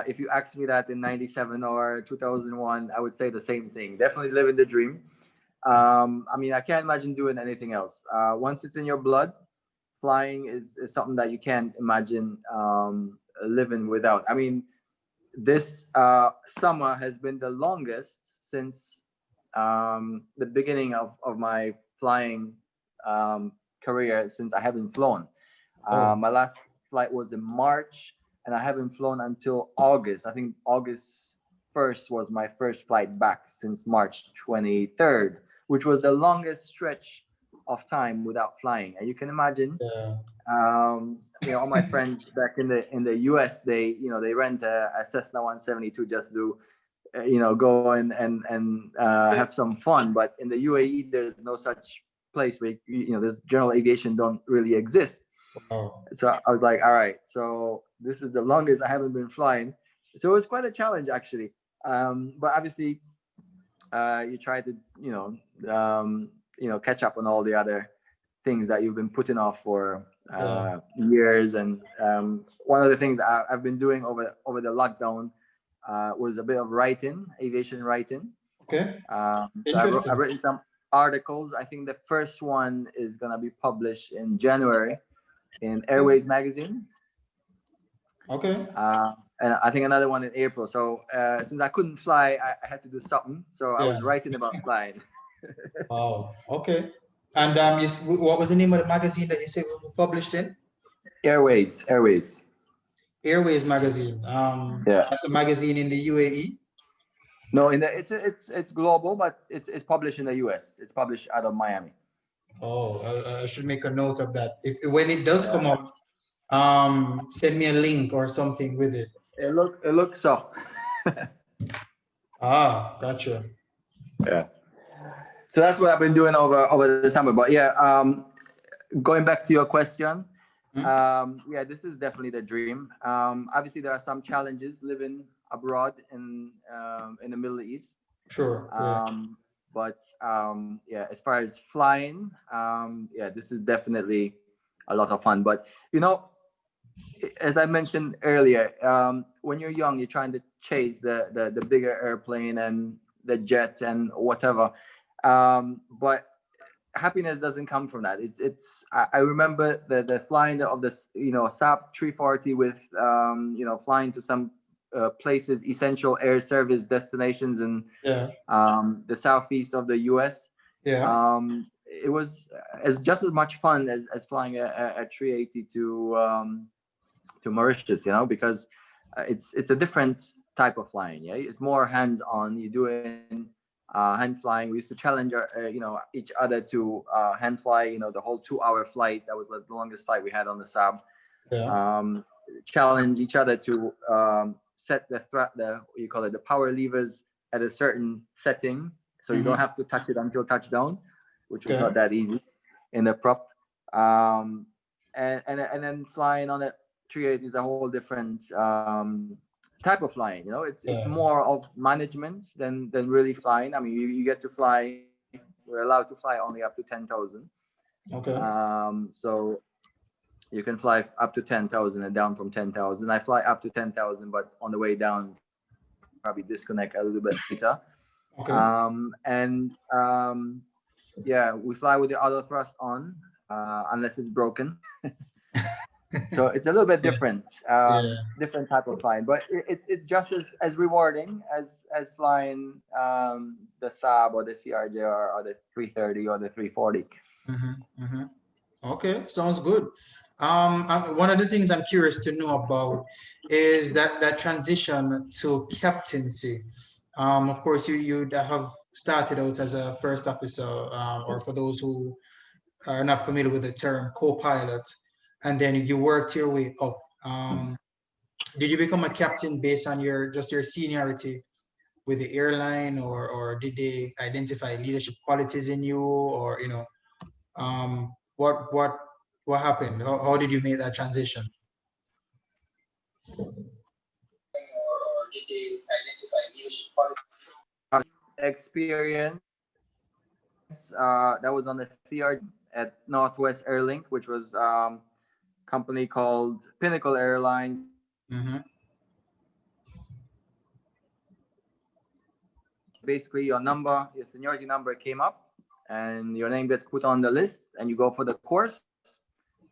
If you asked me that in '97 or 2001, I would say the same thing. Definitely living the dream. I mean, I can't imagine doing anything else. Once it's in your blood, flying is something that you can't imagine living without. I mean, this summer has been the longest since the beginning of my flying career, since I haven't flown. Oh, My last flight was in March, and I haven't flown until August. I think August 1st was my first flight back since March 23rd, which was the longest stretch of time without flying. And you can imagine, yeah, all my friends back in the US, they rent a Cessna 172 just to go and have some fun. But in the UAE, there's no such place where there's general aviation don't really exist. wow, So I was like, all right, so this is the longest I haven't been flying. So it was quite a challenge actually. But obviously, you try to catch up on all the other things that you've been putting off for yeah, years. And one of the things I've been doing over the lockdown was a bit of writing, aviation writing. okay, So I've interesting. written some articles. I think the first one is gonna be published in January in Okay, Airways magazine, okay, and I think another one in April. So since I couldn't fly, I had to do something. So I yeah, was writing about flying. wow, okay. And what was the name of the magazine that you said we published in? Airways. Airways magazine. Yeah. That's a magazine in the UAE. No, it's global, but it's published in the US. It's published out of Miami. Oh, I should make a note of that. If when it does come Yeah. up, send me a link or something with it. It looks so. Ah, gotcha. Yeah. So that's what I've been doing over the summer. But yeah, going back to your question, Mhm. Yeah, this is definitely the dream. Obviously, there are some challenges living abroad in the Middle East. Sure. Yeah. But yeah, as far as flying, yeah, this is definitely a lot of fun. But you know, as I mentioned earlier, when you're young, you're trying to chase the bigger airplane and the jet and whatever. But happiness doesn't come from that. I remember the flying of this, SAP 340 with flying to some places, essential air service destinations in Yeah. the southeast of the US. Yeah. It was as just as much fun as flying a 380 to Mauritius, because it's a different type of flying. Yeah, it's more hands on. You're doing hand flying. We used to challenge each other to hand fly. The whole 2 hour flight. That was like the longest flight we had on the Saab. Yeah. Challenge each other to set the you call it, the power levers at a certain setting, so you Mm-hmm. don't have to touch it until touchdown, which was Okay. not that easy in the prop. Um, and then flying on a 380 is a whole different type of flying. It's Yeah. more of management than really flying. I mean, you get to fly. We're allowed to fly only up to 10,000. Okay. So you can fly up to 10,000 and down from 10,000. I fly up to 10,000, but on the way down, probably disconnect a little bit later. Okay. And yeah, we fly with the auto thrust on, unless it's broken. So it's a little bit Yeah. different, Yeah. different type of flying, but it's just as rewarding as flying the Saab or the CRJ or the 330 or the 340. Mm-hmm. Mm-hmm. Okay. Sounds good. One of the things I'm curious to know about is that transition to captaincy. Of course, you have started out as a first officer, or for those who are not familiar with the term, co-pilot, and then you worked your way up. Did you become a captain based on your seniority with the airline, or did they identify leadership qualities in you, or what happened? How did you make that transition? Or did they identify leadership qualities? Experience that was on the CRJ at Northwest Airlink, which was company called Pinnacle Airlines. Mm-hmm. Basically, your seniority number came up, and your name gets put on the list, and you go for the course.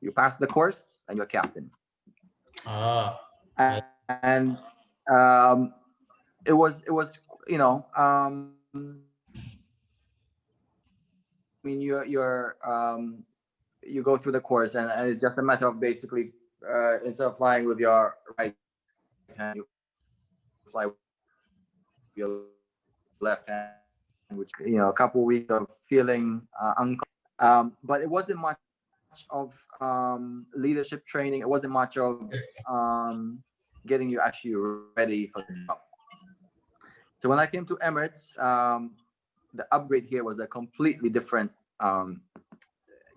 You pass the course, and you're captain. Ah, I, And um, it was I mean, you go through the course, and it's just a matter of basically instead of flying with your right hand, you fly with your left hand, which a couple of weeks of feeling uncomfortable. But it wasn't much of leadership training. It wasn't much of getting you actually ready for the job. So when I came to Emirates, the upgrade here was a completely different um,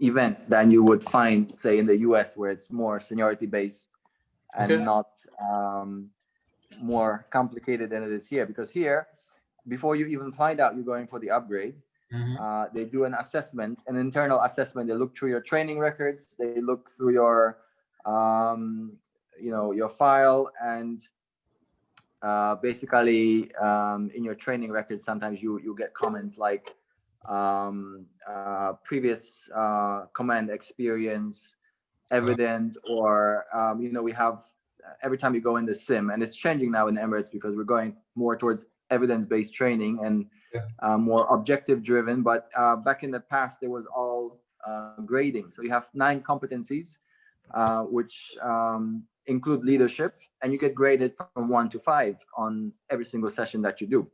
event than you would find, say, in the US, where it's more seniority based and okay. not more complicated than it is here. Because here, before you even find out you're going for the upgrade, Mm-hmm. they do an assessment, an internal assessment. They look through your training records. They look through um, your file, and basically in your training records, sometimes you get comments like previous command experience evident, or we have every time you go in the sim, and it's changing now in Emirates because we're going more towards evidence-based training and Yeah. more objective driven. But back in the past, there was all grading. So you have 9 competencies, which include leadership, and you get graded from 1 to 5 on every single session that you do.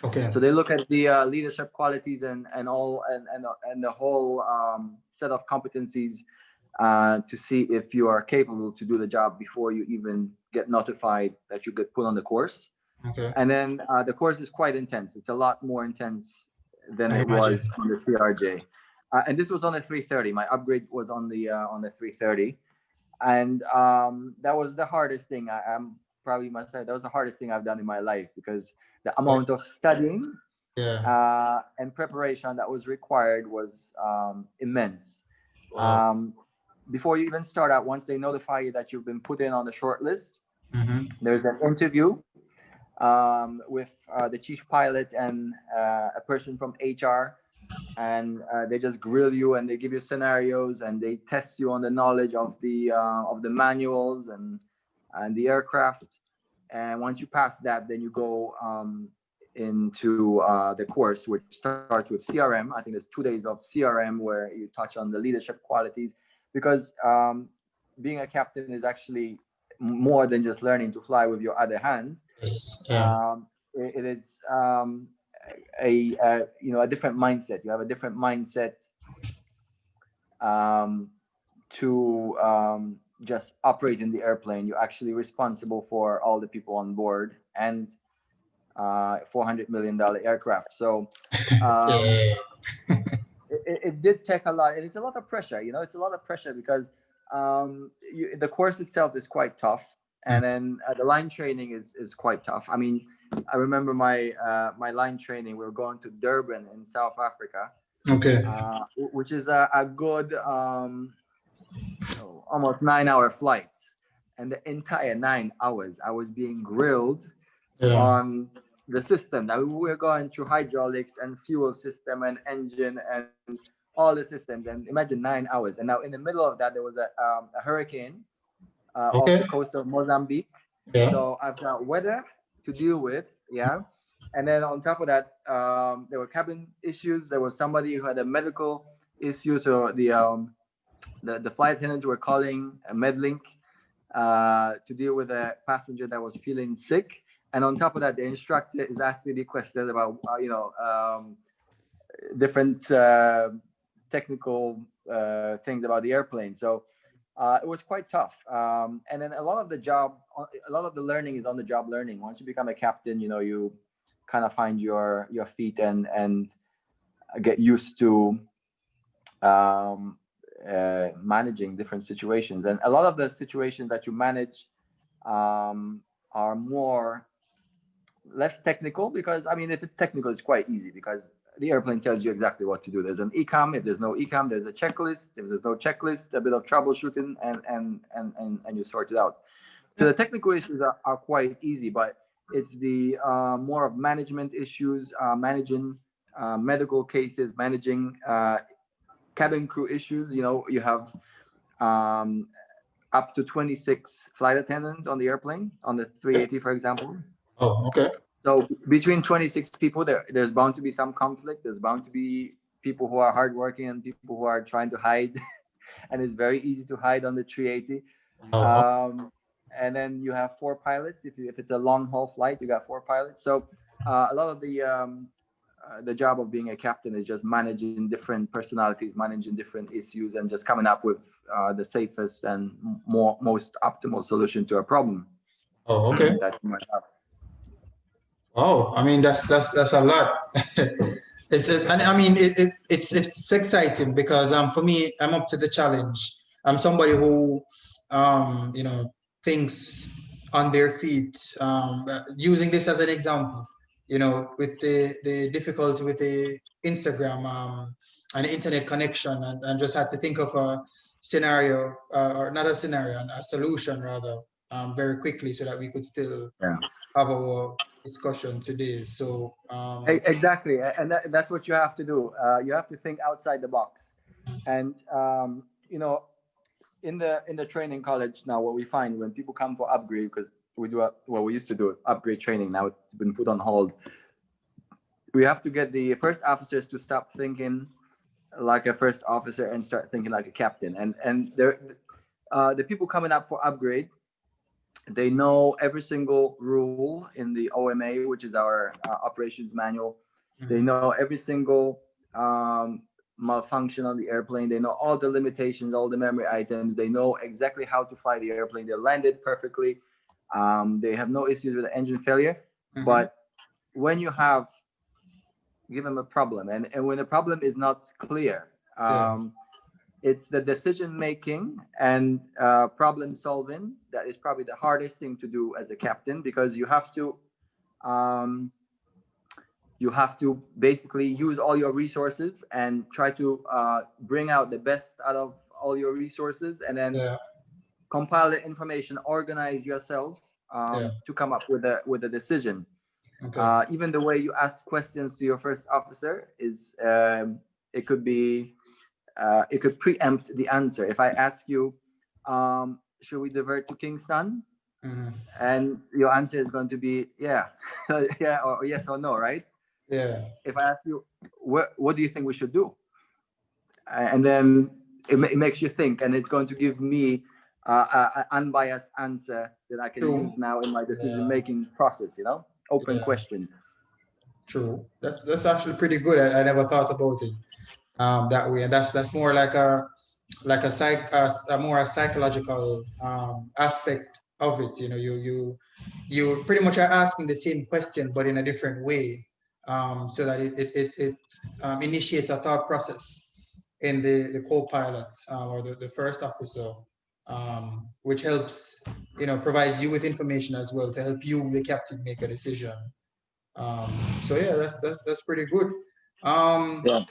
Okay. So they look at the leadership qualities and the whole set of competencies to see if you are capable to do the job before you even get notified that you get put on the course. Okay. And then the course is quite intense. It's a lot more intense than I it imagine. was on the CRJ. And this was on the 330. My upgrade was on the 330. And that was the hardest thing. I'm probably must say that was the hardest thing I've done in my life, because the amount of studying and preparation that was required was immense. Wow. Before you even start out, once they notify you that you've been put in on the short list, Mm-hmm. there's an interview with the chief pilot and a person from HR, and they just grill you and they give you scenarios and they test you on the knowledge of the manuals and the aircraft. And once you pass that, then you go into the course, which starts with CRM. I think there's 2 days of CRM where you touch on the leadership qualities, because being a captain is actually more than just learning to fly with your other hand. Yes. Yeah. It is a different mindset. You have a different mindset to just operate in the airplane. You're actually responsible for all the people on board and $400 million aircraft. So Yeah. it did take a lot, and it's a lot of pressure. It's a lot of pressure because the course itself is quite tough, and then the line training is quite tough. I mean, I remember my line training. We were going to Durban in South Africa, Okay. which is a good almost 9-hour flight, and the entire 9 hours I was being grilled on the system. That we were going through hydraulics and fuel system and engine and all the systems. And imagine 9 hours. And now in the middle of that, there was a hurricane off the Okay. coast of Mozambique. Yeah. So I've got weather to deal with. Yeah. And then on top of that, there were cabin issues. There was somebody who had a medical issue. So the flight attendants were calling a Medlink to deal with a passenger that was feeling sick. And on top of that, the instructor is asking the questions about, different technical things about the airplane. So it was quite tough. And then a lot of the learning is on the job learning. Once you become a captain, you kind of find your feet and get used to managing different situations. And a lot of the situations that you manage are less technical, because I mean, if it's technical, it's quite easy because the airplane tells you exactly what to do. There's an ECOM. If there's no ECOM, there's a checklist. If there's no checklist, a bit of troubleshooting, and you sort it out. So the technical issues are quite easy, but it's the more of management issues, managing medical cases, managing cabin crew issues. You have up to 26 flight attendants on the airplane, on the 380, for example. Oh, okay. So between 26 people, there's bound to be some conflict. There's bound to be people who are hardworking and people who are trying to hide. And it's very easy to hide on the 380. And then you have 4 pilots. If it's a long haul flight, you got 4 pilots. So a lot of the job of being a captain is just managing different personalities, managing different issues, and just coming up with the safest and most optimal solution to a problem. Oh, okay. That you might have. Oh, I mean that's a lot. And I mean it's exciting because for me I'm up to the challenge. I'm somebody who thinks on their feet. Using this as an example, with the difficulty with the Instagram and the internet connection, and just had to think of a scenario or not a scenario, a solution rather, very quickly so that we could still have our discussion today. So Exactly, and that's what you have to do. You have to think outside the box, and in the training college now, what we find when people come for upgrade, because we used to do upgrade training. Now it's been put on hold. We have to get the first officers to stop thinking like a first officer and start thinking like a captain. And the people coming up for upgrade, they know every single rule in the OMA, which is our operations manual. They know every single malfunction on the airplane. They know all the limitations, all the memory items. They know exactly how to fly the airplane. They landed perfectly. They have no issues with the engine failure. But when you give them a problem, and when the problem is not clear, it's the decision making and problem solving that is probably the hardest thing to do as a captain, because um, you have to basically use all your resources and try to bring out the best out of all your resources, and then Yeah. compile the information, organize yourself Yeah. to come up with a decision. Okay. Even the way you ask questions to your first officer is it could be it could preempt the answer. If I ask you, should we divert to Kingston? Mm-hmm. And your answer is going to be yeah, yeah, or yes or no, right? Yeah. If I ask you, what do you think we should do? And then it makes you think, and it's going to give me an unbiased answer that I can use True. now in my decision Yeah. making process. Open Yeah. questions. True. That's actually pretty good. I never thought about it that way, and that's more like a more a psychological aspect of it. You know, you pretty much are asking the same question but in a different way, so that it initiates a thought process in the co-pilot or the first officer, which helps, provides you with information as well to help you, the captain, make a decision. Um, so yeah, that's pretty good. Um, Yeah.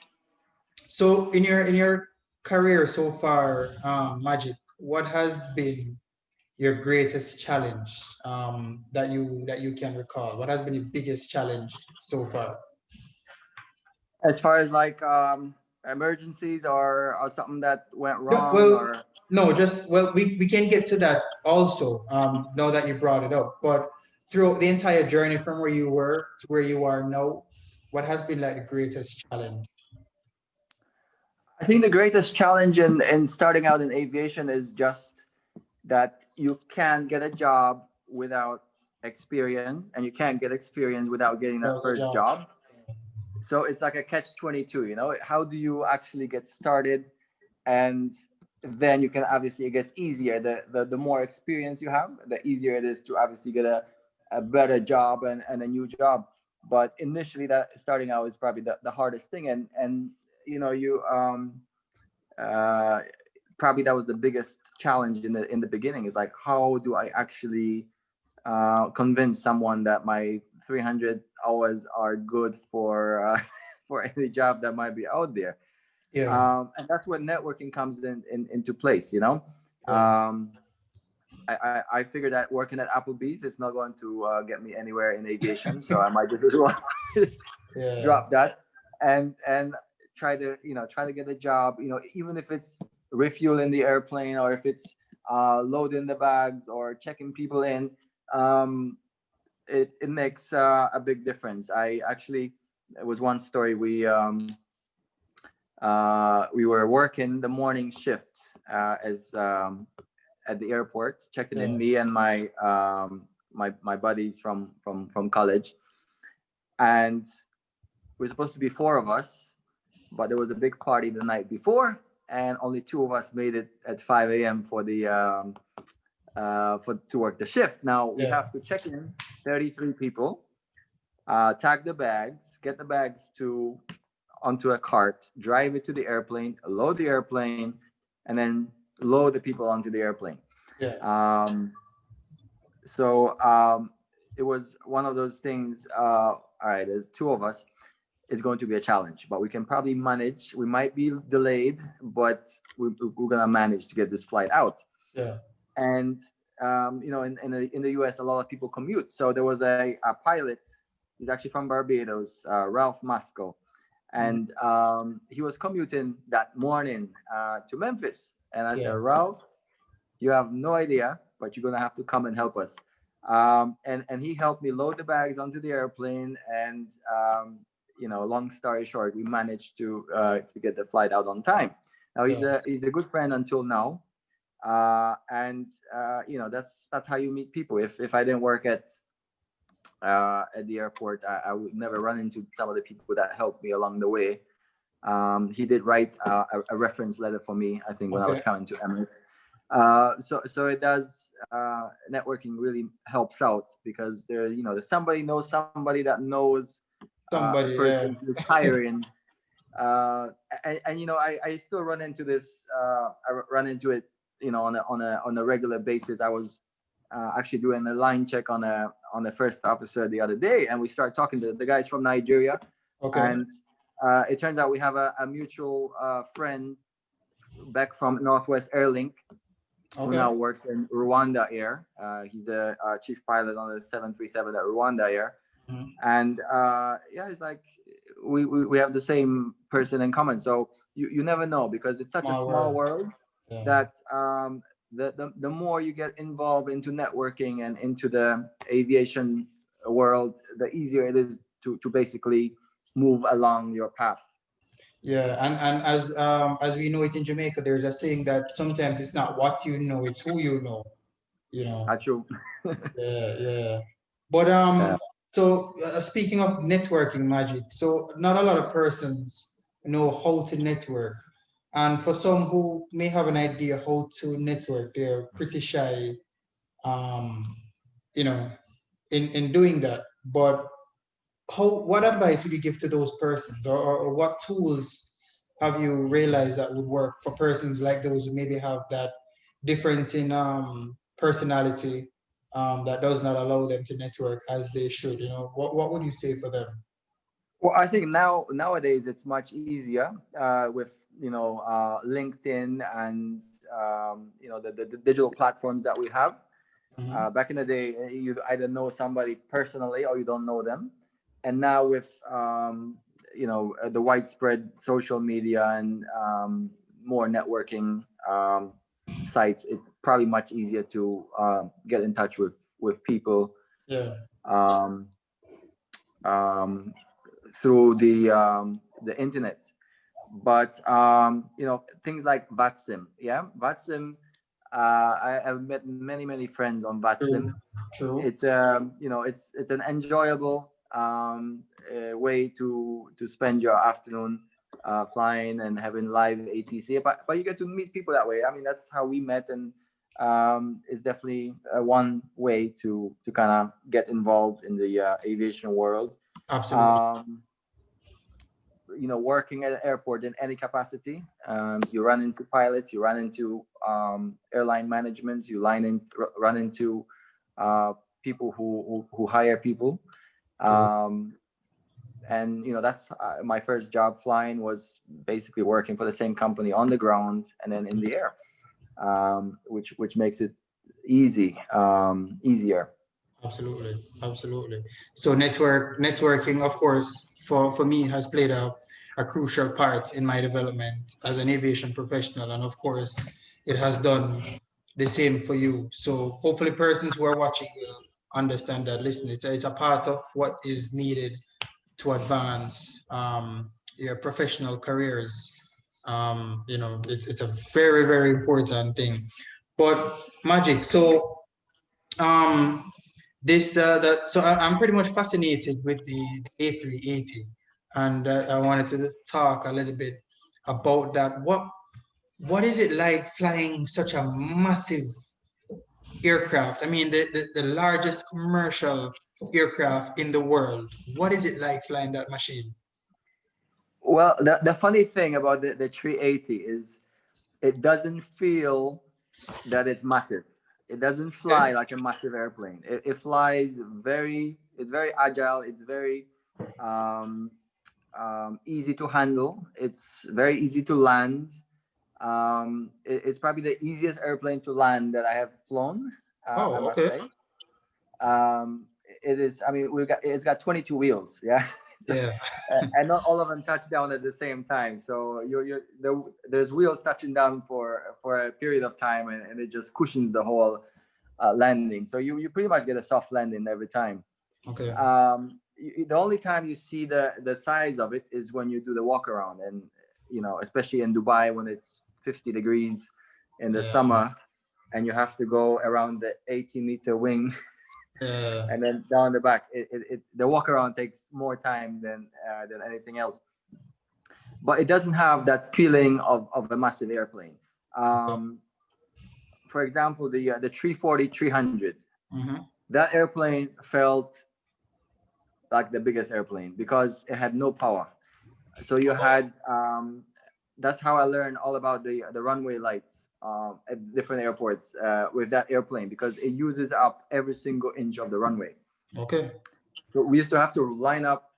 so in your career so far, Magic, what has been your greatest challenge that you can recall? What has been the biggest challenge so far? As far as like emergencies or something that went No, wrong, well, or no, just well, we can get to that also. Now that you brought it up, but throughout the entire journey from where you were to where you are now, what has been like the greatest challenge? I think the greatest challenge in starting out in aviation is just that you can't get a job without experience, and you can't get experience without getting that About the first job. job. So it's like a catch 22. How do you actually get started? And then you can, obviously, it gets easier. The more experience you have, the easier it is to obviously get a better job and a new job. But initially, that starting out is probably the hardest thing. And you uh probably that was the biggest challenge in the beginning, is like, how do I actually convince someone that my 300 hours are good for for any job that might be out there. Yeah, And that's where networking comes into place. yeah, um, I figured that working at Applebee's is not going to get me anywhere in aviation, so I might just as well yeah, drop that and try to get a job. Even if it's refueling the airplane, or if it's loading the bags or checking people in. Um, it makes a big difference. I actually, it was one story. We were working the morning shift as at the airport, checking in, yeah, me and my buddies from college, and we're supposed to be four of us, but there was a big party the night before, and only two of us made it at 5 a.m. for the for to work the shift. Now we yeah, have to check in 33 people, tag the bags, get the bags onto a cart, drive it to the airplane, load the airplane, and then load the people onto the airplane. yeah, Um, so it was one of those things. All right, there's two of us. It's going to be a challenge, but we can probably manage. We might be delayed, but we're gonna manage to get this flight out. yeah, And in the US, a lot of people commute. So there was a pilot. He's actually from Barbados, Ralph Maskell, mhm, and he was commuting that morning to Memphis. And I said, yeah, Ralph, you have no idea, but you're gonna have to come and help us. And he helped me load the bags onto the airplane. And long story short, we managed to get the flight out on time. Now yeah, he's a good friend until now. And that's how you meet people. If I didn't work at the airport, I would never run into some of the people that helped me along the way. He did write a reference letter for me, I think, when I was okay, coming to Emirates. So it does. Networking really helps out, because there's somebody knows somebody that knows a somebody, yeah, person who's hiring, And I still run into this. I run into it, on a regular basis. I was actually doing a line check on a first officer the other day, and we start talking to the guys from Nigeria, Okay. and it turns out we have a mutual friend back from Northwest Airlink who Okay. now works in Rwanda Air. He's a chief pilot on the 737 at Rwanda Air, Mhm. and yeah, it's like we have the same person in common. So you never know, because it's such a Small small world. world Yeah. that the more you get involved into networking and into the aviation world, the easier it is to basically move along your path. Yeah, and as we know it in Jamaica, there's a saying that sometimes it's not what you know, it's who you know, you know. True. Yeah, yeah. But Yeah. so speaking of networking magic, so not a lot of persons know how to network. And for some who may have an idea how to network, they're pretty shy, um, you know, in doing that. But what advice would you give to those persons, or what tools have you realized that would work for persons like those who maybe have that difference in personality, that does not allow them to network as they should? What would you say for them? Well, I think nowadays it's much easier with LinkedIn and the digital platforms that we have. Mhm. Back in the day, you either know somebody personally or you don't know them, and now with the widespread social media and more networking sites, it's probably much easier to get in touch with people Yeah. um, um, through the internet. But things like VATSIM, yeah, VATSIM. I have met many friends on True. VATSIM. True. It's an enjoyable way to spend your afternoon flying and having live ATC. But you get to meet people that way. I mean, that's how we met, and it's definitely one way to kind of get involved in the aviation world. Absolutely. Um, Working at an airport in any capacity, you run into pilots, you run into airline management, run into uh, people who hire people. True. um, and that's my first job flying was basically working for the same company on the ground and then in the air, which makes it easier. Absolutely, absolutely. So networking, of course, for me has played a crucial part in my development as an aviation professional, and of course, it has done the same for you. So hopefully, persons who are watching will understand that. Listen, it's a part of what is needed to advance your professional careers. It's a very very important thing. But Magic, so um I'm pretty much fascinated with the A380, and I wanted to talk a little bit about that. What is it like flying such a massive aircraft? I mean, the largest commercial aircraft in the world. What is it like flying that machine? Well, the funny thing about the 380 is it doesn't feel that it's massive. It doesn't Okay. fly like a massive airplane. It flies it's very agile. It's very um, easy to handle. It's very easy to land. It's probably the easiest airplane to land that I have flown. I Oh, must okay. say. It is. I mean, it's got 22 wheels. Yeah. So, Yeah. and not all of them touch down at the same time. So there's wheels touching down for a period of time, and it just cushions the whole landing. So you pretty much get a soft landing every time. Okay. The only time you see the size of it is when you do the walk around, and especially in Dubai when it's 50 degrees in the Yeah. summer, and you have to go around the 80-meter wing Yeah. and then down the back. The walk around takes more time than anything else, but it doesn't have that feeling of a massive airplane. Okay. Um, for example, the 340 300, Mm-hmm. that airplane felt like the biggest airplane because it had no power. So you had that's how I learned all about the runway lights at different airports with that airplane, because it uses up every single inch of the runway. Okay. So we used to have to line up.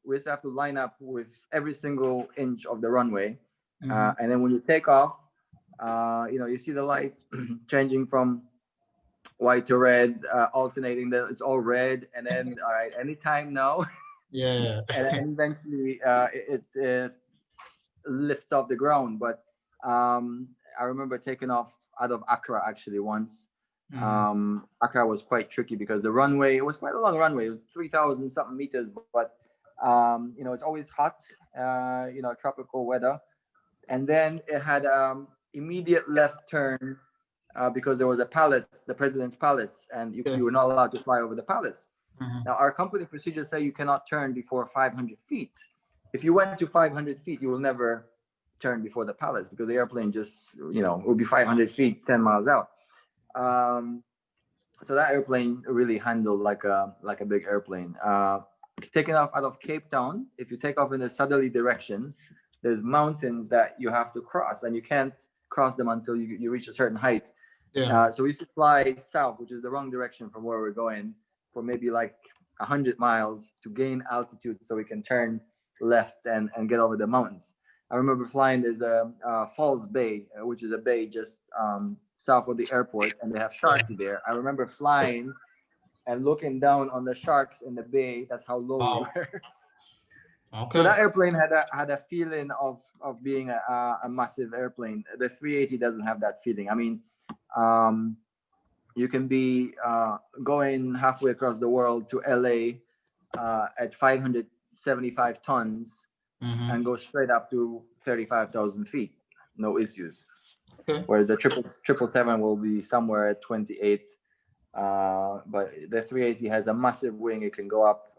We used to have to line up with every single inch of the runway, and then when you take off, you see the lights changing from white to red, alternating. That it's all red, and then all right, anytime now, Yeah. and eventually it lifts off the ground. But I remember taking off out of Accra actually once. Accra was quite tricky because the runway, it was quite a long runway. It was 3,000 something meters, but it's always hot, tropical weather. And then it had immediate left turn because there was a palace, the president's palace, and you were not allowed to fly over the palace. Now, our company procedures say you cannot turn before 500 feet. If you went to 500 feet, you will never turn before the palace because the airplane just, it would be 500 feet, 10 miles out. So that airplane really handled like a big airplane. Taking off out of Cape Town, if you take off in a southerly direction, there's mountains that you have to cross, and you can't cross them until you reach a certain height. Yeah. So we used to fly south, which is the wrong direction from where we're going, for maybe like 100 miles to gain altitude so we can turn left and get over the mountains. I remember flying, there's a Falls Bay, which is a bay just south of the airport, and they have sharks there. I remember flying and looking down on the sharks in the bay. That's how low we were. Okay. So that airplane had a feeling of being a massive airplane. The 380 doesn't have that feeling. I mean, you can be going halfway across the world to LA at 575 tons and go straight up to 35,000 feet, no issues. Okay. Whereas the 777 will be somewhere at 28. But the 380 has a massive wing. It can go up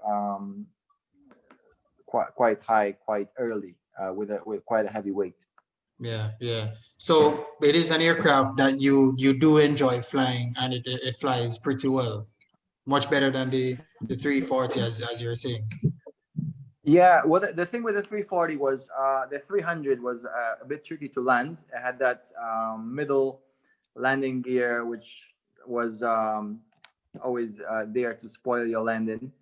quite high, quite early, with quite a heavy weight. Yeah, yeah. So it is an aircraft that you do enjoy flying, and it flies pretty well, much better than the 340 as you're saying. Yeah, well, the thing with the 340 was the 300 was a bit tricky to land. It had that middle landing gear, which was always there to spoil your landing.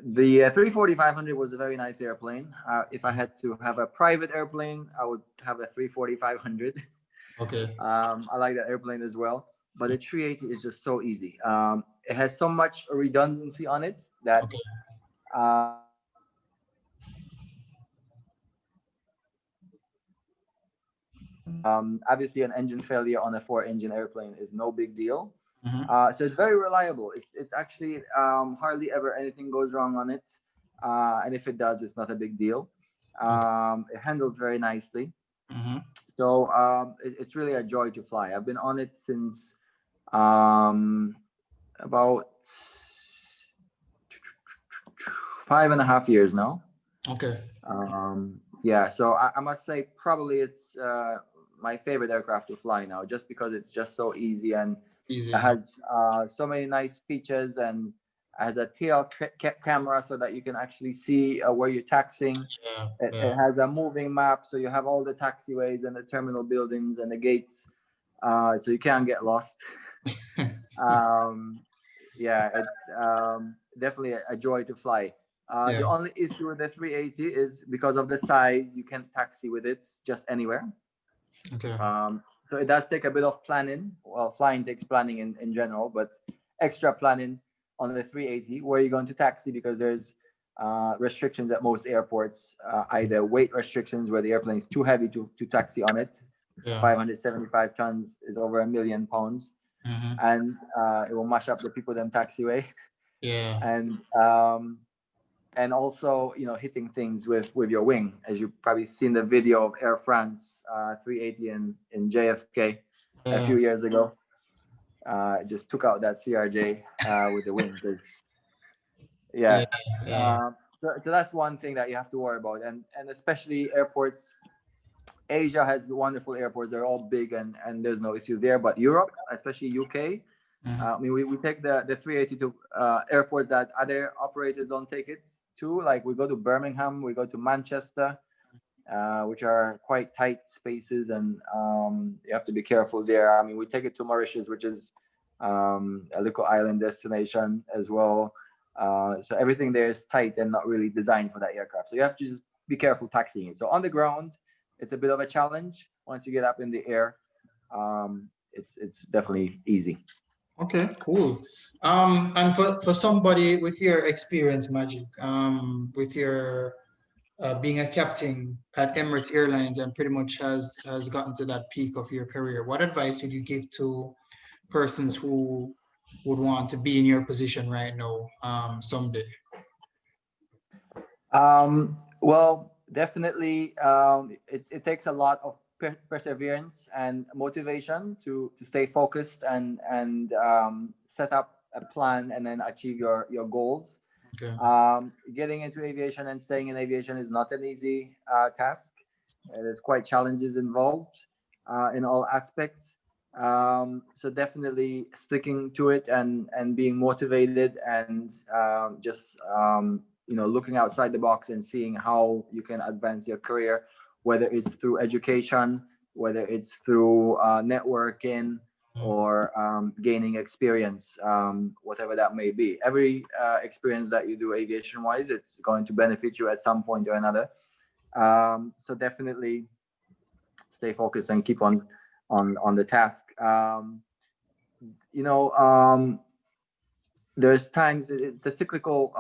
The 340-500 was a very nice airplane. If I had to have a private airplane, I would have a 340-500. Okay. I like that airplane as well. But the 380 is just so easy. It has so much redundancy on it that obviously an engine failure on a 4-engine airplane is no big deal. So it's very reliable. It's actually hardly ever anything goes wrong on it. And if it does, it's not a big deal. It handles very nicely. So it's really a joy to fly. I've been on it since about 5.5 years now. Okay. Yeah, so I must say probably it's my favorite aircraft to fly now, just because it's just so easy, and Easy. it has so many nice features, and has a tail camera so that you can actually see where you're taxiing. It has a moving map, so you have all the taxiways and the terminal buildings and the gates, so you can't get lost. Yeah, it's definitely a joy to fly. The only issue with the 380 is because of the size, you can't taxi with it just anywhere. Okay. So it does take a bit of planning. Well, flying takes planning in general, but extra planning on the 380 where you're going to taxi, because there's restrictions at most airports, either weight restrictions where the airplane is too heavy to taxi on it. 575 tons is over 1 million pounds. And it will mash up the people them taxiway. And also, hitting things with your wing, as you've probably seen the video of Air France 380 in JFK a few years ago. Just took out that CRJ with the wing. So that's one thing that you have to worry about, and especially airports. Asia has wonderful airports. They're all big, and there's no issues there. But Europe, especially UK, I mean, we take the 380 to airports that other operators don't take it too. Like we go to Birmingham, we go to Manchester, which are quite tight spaces, and you have to be careful there. I mean, we take it to Mauritius, which is a little island destination as well. So everything there is tight and not really designed for that aircraft. So you have to just be careful taxiing it. So on the ground, it's a bit of a challenge. Once you get up in the air, it's definitely easy. Okay, cool. And for somebody with your experience, Magic, with your being a captain at Emirates Airlines and pretty much has gotten to that peak of your career, what advice would you give to persons who would want to be in your position right now, someday? Well, definitely, it takes a lot of perseverance and motivation to stay focused and set up a plan and then achieve your goals. Okay. Getting into aviation and staying in aviation is not an easy task. There's quite challenges involved in all aspects. So definitely sticking to it and being motivated and just looking outside the box and seeing how you can advance your career, whether it's through education, whether it's through networking, or gaining experience, whatever that may be. Every experience that you do aviation wise, it's going to benefit you at some point or another. So definitely stay focused and keep on the task. There's times it's a cyclical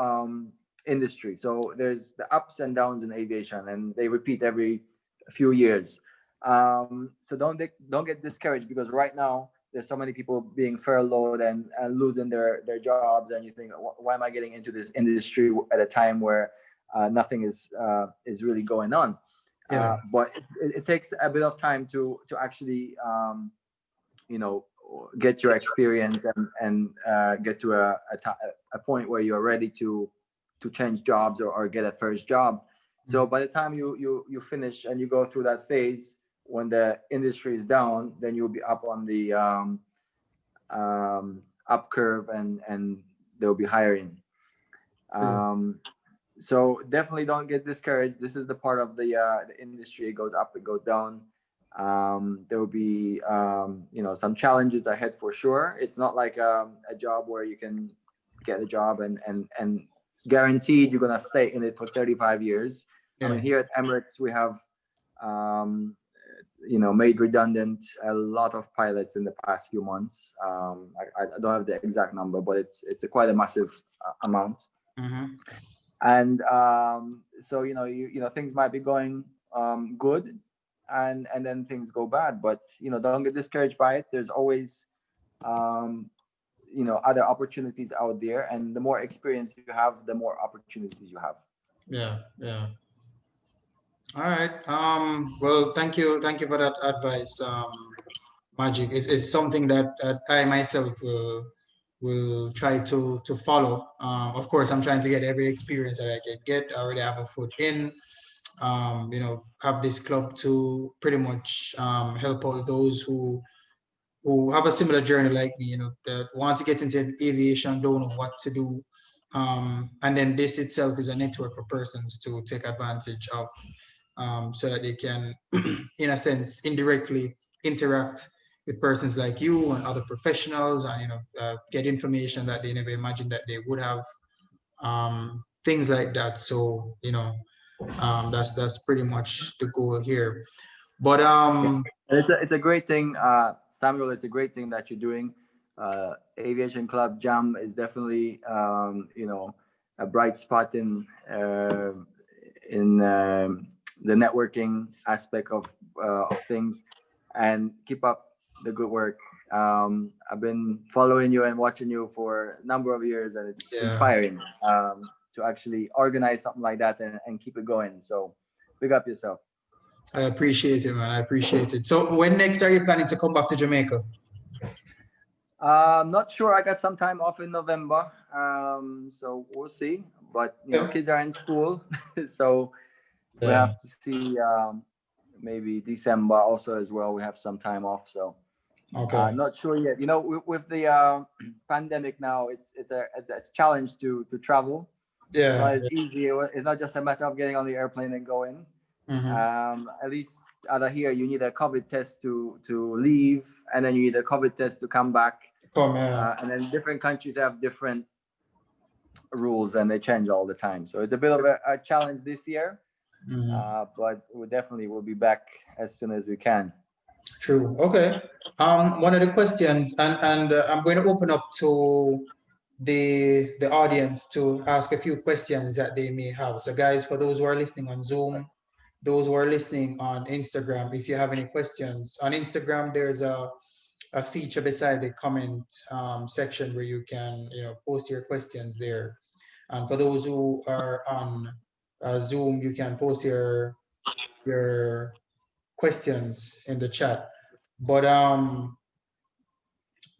industry, so there's the ups and downs in aviation, and they repeat every few years. So don't get discouraged, because right now there's so many people being furloughed and losing their jobs, and you think, why am I getting into this industry at a time where nothing is really going on? Yeah. But it takes a bit of time to actually get your experience and get to a point where you're ready to change jobs or get a first job. So by the time you finish and you go through that phase, when the industry is down, then you'll be up on the up curve, and they'll be hiring. So definitely don't get discouraged. This is the part of the industry. It goes up, it goes down. There will be some challenges ahead for sure. It's not like a job where you can get a job and guaranteed you're gonna stay in it for 35 years. I mean, here at Emirates we have made redundant a lot of pilots in the past few months. I don't have the exact number, but it's quite a massive amount. And so things might be going good, and then things go bad, but don't get discouraged by it. There's always other opportunities out there, and the more experience you have, the more opportunities you have. Yeah. All right. Well, thank you for that advice, Magic. It's something that I myself will try to follow. Of course, I'm trying to get every experience that I can get. I already have a foot in. Have this club to pretty much help out those who have a similar journey like me, that want to get into aviation, don't know what to do. And then this itself is a network for persons to take advantage of, so that they can, in a sense, indirectly interact with persons like you and other professionals, and get information that they never imagined that they would have, things like that. So that's pretty much the goal here. But it's a great thing, Samuel. It's a great thing that you're doing. Aviation Club Jam is definitely a bright spot in the networking aspect of things, and keep up the good work. I've been following you and watching you for a number of years, and it's inspiring to actually organize something like that and keep it going. So big up yourself. I appreciate it, man. I appreciate it. So when next are you planning to come back to Jamaica? Not sure. I got some time off in November, so we'll see. But kids are in school, so we have to see. Maybe December also as well. We have some time off, so not sure yet. With the pandemic now, it's a challenge to travel. It's not Yeah. as easy. It's not just a matter of getting on the airplane and going. Mm-hmm. At least out of here, you need a COVID test to leave, and then you need a COVID test to come back. Come, yeah. And then different countries have different rules, and they change all the time. So it's a bit of a challenge this year, Mm-hmm. but we definitely will be back as soon as we can. True. Okay. One of the questions, and I'm going to open up to the audience to ask a few questions that they may have. So, guys, for those who are listening on Zoom, those who are listening on Instagram, if you have any questions on Instagram, there's a feature beside the comment section where you can, post your questions there. And for those who are on Zoom, you can post your questions in the chat. But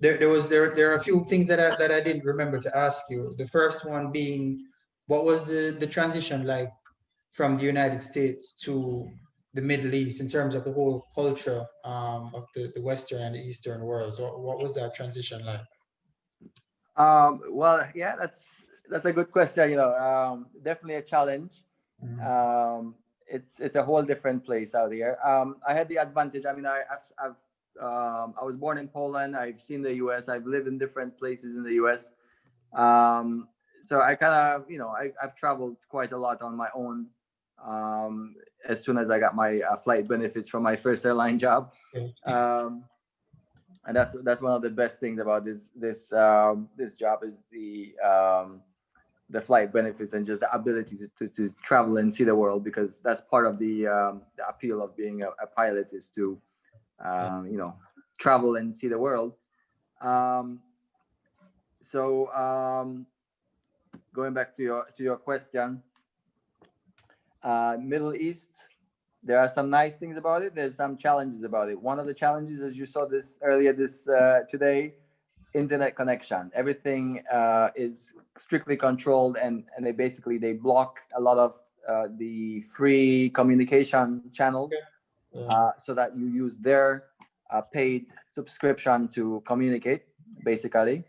there are a few things that I didn't remember to ask you. The first one being, what was the transition like from the United States to the Middle East in terms of the whole culture of the Western and the Eastern worlds? What was that transition like? Well, yeah, that's a good question. Definitely a challenge. Mhm. It's a whole different place out here. I had the advantage. I mean, I was born in Poland. I've seen the U.S. I've lived in different places in the U.S. Um, so I kind of, I've traveled quite a lot on my own. As soon as I got my flight benefits from my first airline job. Okay. Um, and that's one of the best things about this job is the flight benefits and just the ability to travel and see the world, because that's part of the appeal of being a pilot is to travel and see the world. um, so going back to your question, Middle East, there are some nice things about it. There's some challenges about it. One of the challenges, as you saw this earlier this today, internet connection. Everything is strictly controlled, and they block a lot of the free communication channels, Yeah. so that you use their paid subscription to communicate, basically.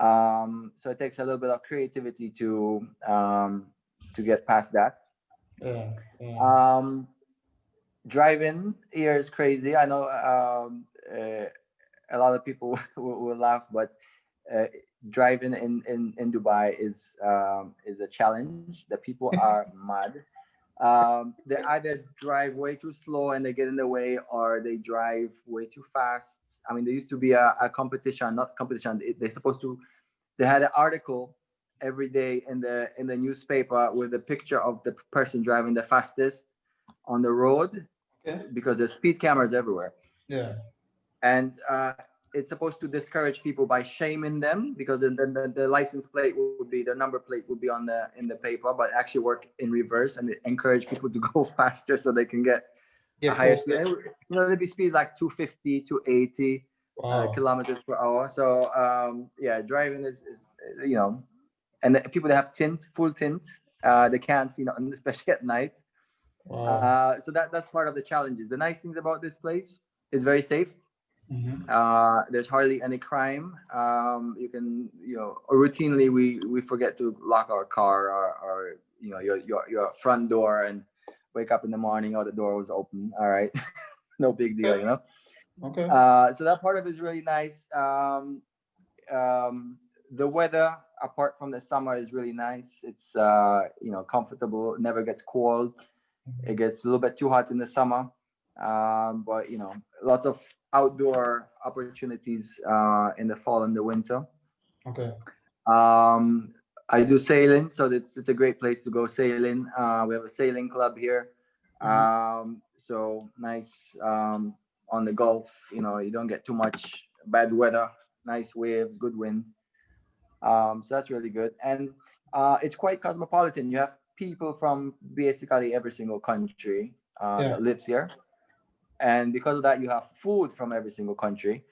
So it takes a little bit of creativity to get past that. Yeah. Yeah. Um, Driving here is crazy. I know a lot of people will laugh, but uh, driving in Dubai is a challenge. The people are mad. They either drive way too slow and they get in the way, or they drive way too fast. I mean, there used to be a competition, not competition. They're supposed to. They had an article every day in the newspaper with a picture of the person driving the fastest on the road, Okay. because there's speed cameras everywhere. Yeah. And it's supposed to discourage people by shaming them, because the license plate would be, the number plate would be in the paper, but actually work in reverse, and it encourage people to go faster so they can get a Get higher speed. posted. And, there'd be speed like 250 to 80 Wow. kilometers per hour. So yeah, driving is and the people that have tint, full tint, they can't see nothing, especially at night. Wow. So that's part of the challenges. The nice things about this place is very safe. Mm-hmm. There's hardly any crime. You can, routinely we forget to lock our car, or your front door, and wake up in the morning, oh, the door was open. All right, no big deal, Okay. Okay. So that part of it is really nice. The weather, apart from the summer, is really nice. It's comfortable. It never gets cold. It gets a little bit too hot in the summer, but lots of outdoor opportunities in the fall and the winter. Okay. I do sailing, so it's a great place to go sailing. We have a sailing club here, Mhm. so nice on the Gulf. You don't get too much bad weather, nice waves, good wind. So that's really good, and it's quite cosmopolitan. You have people from basically every single country Yeah. that lives here, and because of that, you have food from every single country.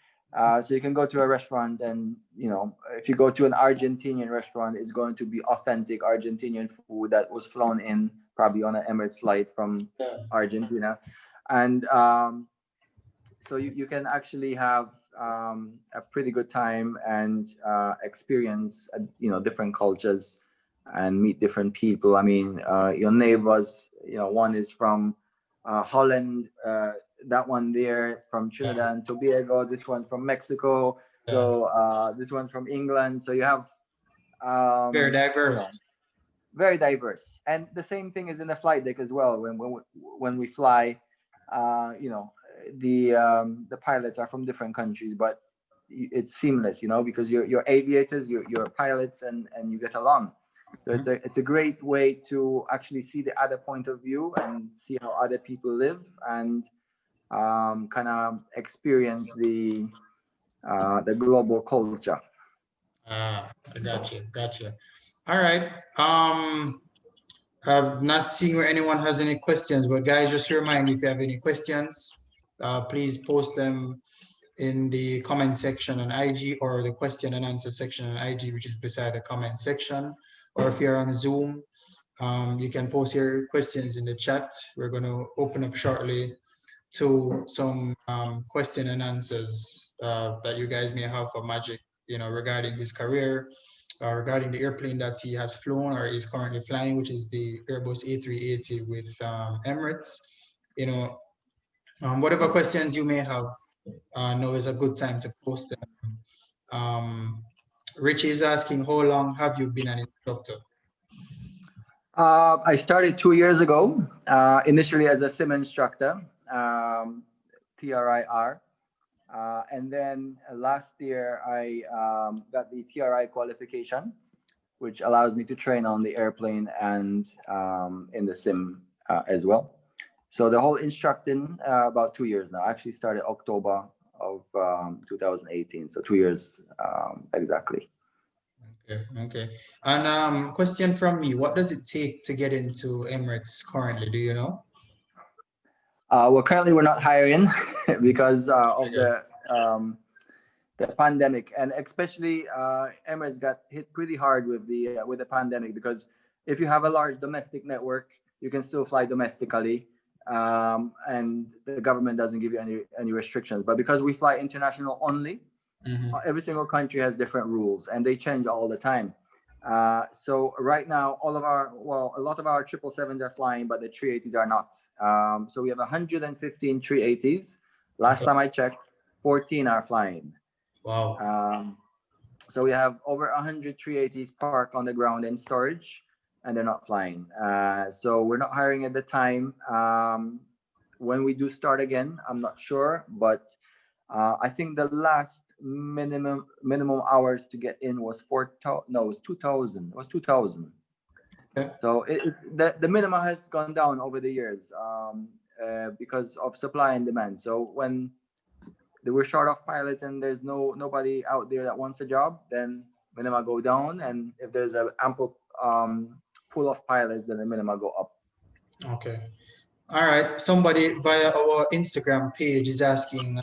So you can go to a restaurant, and if you go to an Argentinian restaurant, it's going to be authentic Argentinian food that was flown in probably on an Emirates flight from Yeah. Argentina, and so you can actually have a pretty good time and experience different cultures and meet different people. I mean, your neighbors, one is from Holland, that one there from Yeah. Trinidad and Tobago, this one from Mexico, Yeah. so this one from England. So you have, Very you know, diverse. very diverse. And the same thing is in the flight deck as well. When we fly, you know, the pilots are from different countries, but it's seamless, because you're aviators, you're pilots, and you get along. So Mhm. it's a great way to actually see the other point of view and see how other people live, and kind of experience the global culture. I got you. Got you. All right. I'm not seeing where anyone has any questions, but guys, just a reminder, if you have any questions, please post them in the comment section on IG, or the question and answer section on IG, which is beside the comment section. Or if you're on Zoom, you can post your questions in the chat. We're going to open up shortly to some question and answers that you guys may have for Magic, regarding his career, regarding the airplane that he has flown or is currently flying, which is the Airbus A380 with Emirates. You know, whatever questions you may have, now is a good time to post them. Richie is asking, how long have you been an instructor? I started 2 years ago, initially as a sim instructor, um, TRIR. And then last year, I got the TRI qualification, which allows me to train on the airplane and in the sim as well. So the whole instructing, about 2 years now. I actually started October of 2018, so 2 years exactly. Okay, okay. And question from me, what does it take to get into Emirates currently? Do you know? Well, currently we're not hiring because of Okay. the pandemic, and especially Emirates got hit pretty hard with the pandemic, because if you have a large domestic network, you can still fly domestically, and the government doesn't give you any restrictions. But because we fly international only, Mhm. every single country has different rules, and they change all the time. So right now, a lot of our 777s are flying, but the 380s are not. So we have 115 380s. Last Okay. time I checked, 14 are flying. Wow. Um, so we have over 100 380s parked on the ground in storage, and they're not flying. So we're not hiring at the time. When we do start again, I'm not sure, but I think the last minimum hours to get in was 4,000. No, it was 2,000. It was 2,000. Okay. So the minimum has gone down over the years, because of supply and demand. So when they were short of pilots and there's nobody out there that wants a job, then minima go down, and if there's an ample pool of pilots, then the minima go up. Okay. All right. Somebody via our Instagram page is asking,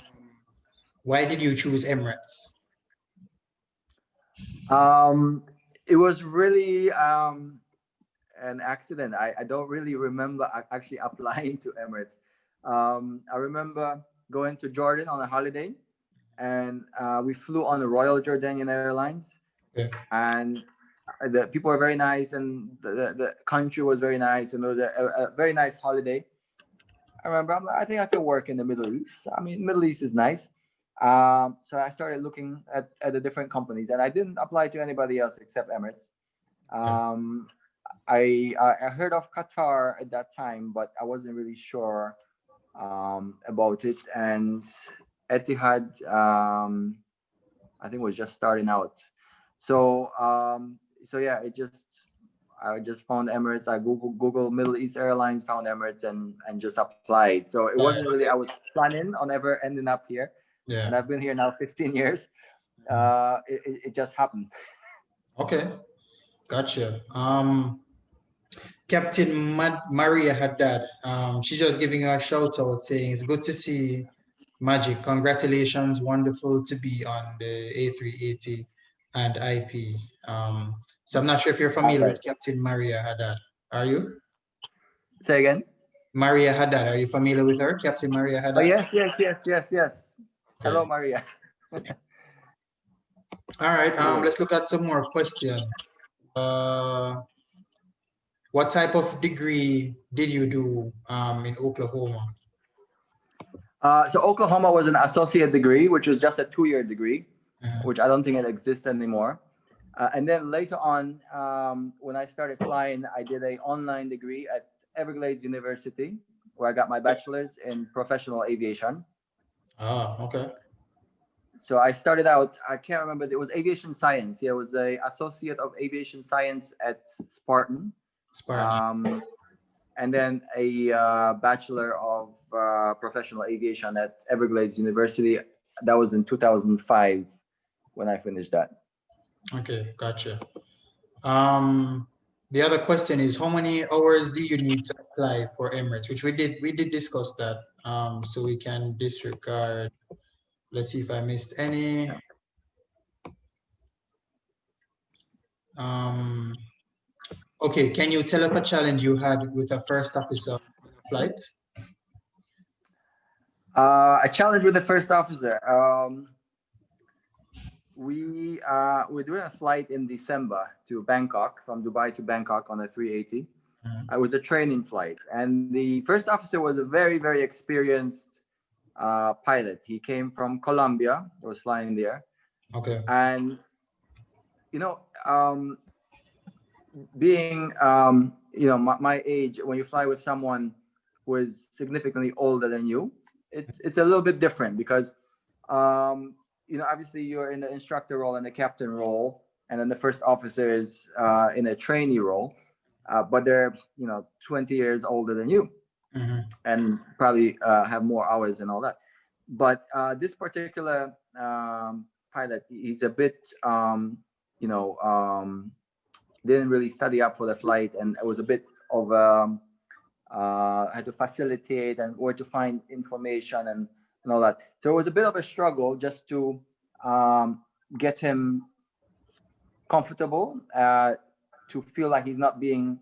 why did you choose Emirates? It was really an accident. I don't really remember actually applying to Emirates. I remember going to Jordan on a holiday, and we flew on the Royal Jordanian Airlines, Okay. and the people were very nice, and the country was very nice, and it was a very nice holiday. I remember, I think I could work in the Middle East. I mean, Middle East is nice. So I started looking at the different companies, and I didn't apply to anybody else except Emirates. Okay. Um, I heard of Qatar at that time, but I wasn't really sure about it. And Etihad, I think was just starting out. So so yeah, I just found Emirates. I Google Middle East Airlines, found Emirates, and just applied. So it wasn't really Okay. I was planning on ever ending up here, Yeah. and I've been here now 15 years. It just happened. Okay. Gotcha. Captain Maria Haddad, she's just giving a shout out saying it's good to see Magic. Congratulations, wonderful to be on the A380 and IP. So I'm not sure if you're All familiar right. with Captain Maria Haddad. Are you? Say again. Maria Haddad, are you familiar with her? Captain Maria Oh Haddad? yes, yes, yes, yes, yes. Hello, Okay. Maria. All right. Cool. Let's look at some more questions. what type of degree did you do in Oklahoma? So Oklahoma was an associate degree, which was just a 2-year degree, which I don't think it exists anymore. And then later on, when I started flying, I did an online degree at Everglades University, where I got my bachelor's in professional aviation. Oh, okay. So I started out, I can't remember, it was aviation science. Yeah, it was a associate of aviation science at Spartan. And then a bachelor of professional aviation at Everglades University. That was in 2005 when I finished that. Okay, gotcha. The other question is, how many hours do you need to apply for Emirates? Which we did discuss that. So we can disregard. Let's see if I missed any. Okay, can you tell us a challenge you had with a first officer on a flight? A challenge with the first officer. We're doing a flight in December to Bangkok, from Dubai to Bangkok on a 380. It was a training flight, and the first officer was a very, very experienced pilot. He came from Colombia, was flying there. Okay. And being my age, when you fly with someone who is significantly older than you, it's a little bit different because obviously you're in the instructor role and the captain role, and then the first officer is in a trainee role, but they're 20 years older than you, and probably have more hours and all that. But this particular pilot, he's a bit didn't really study up for the flight, and it was a bit of had to facilitate and where to find information and all that. So it was a bit of a struggle just to get him comfortable, to feel like he's not being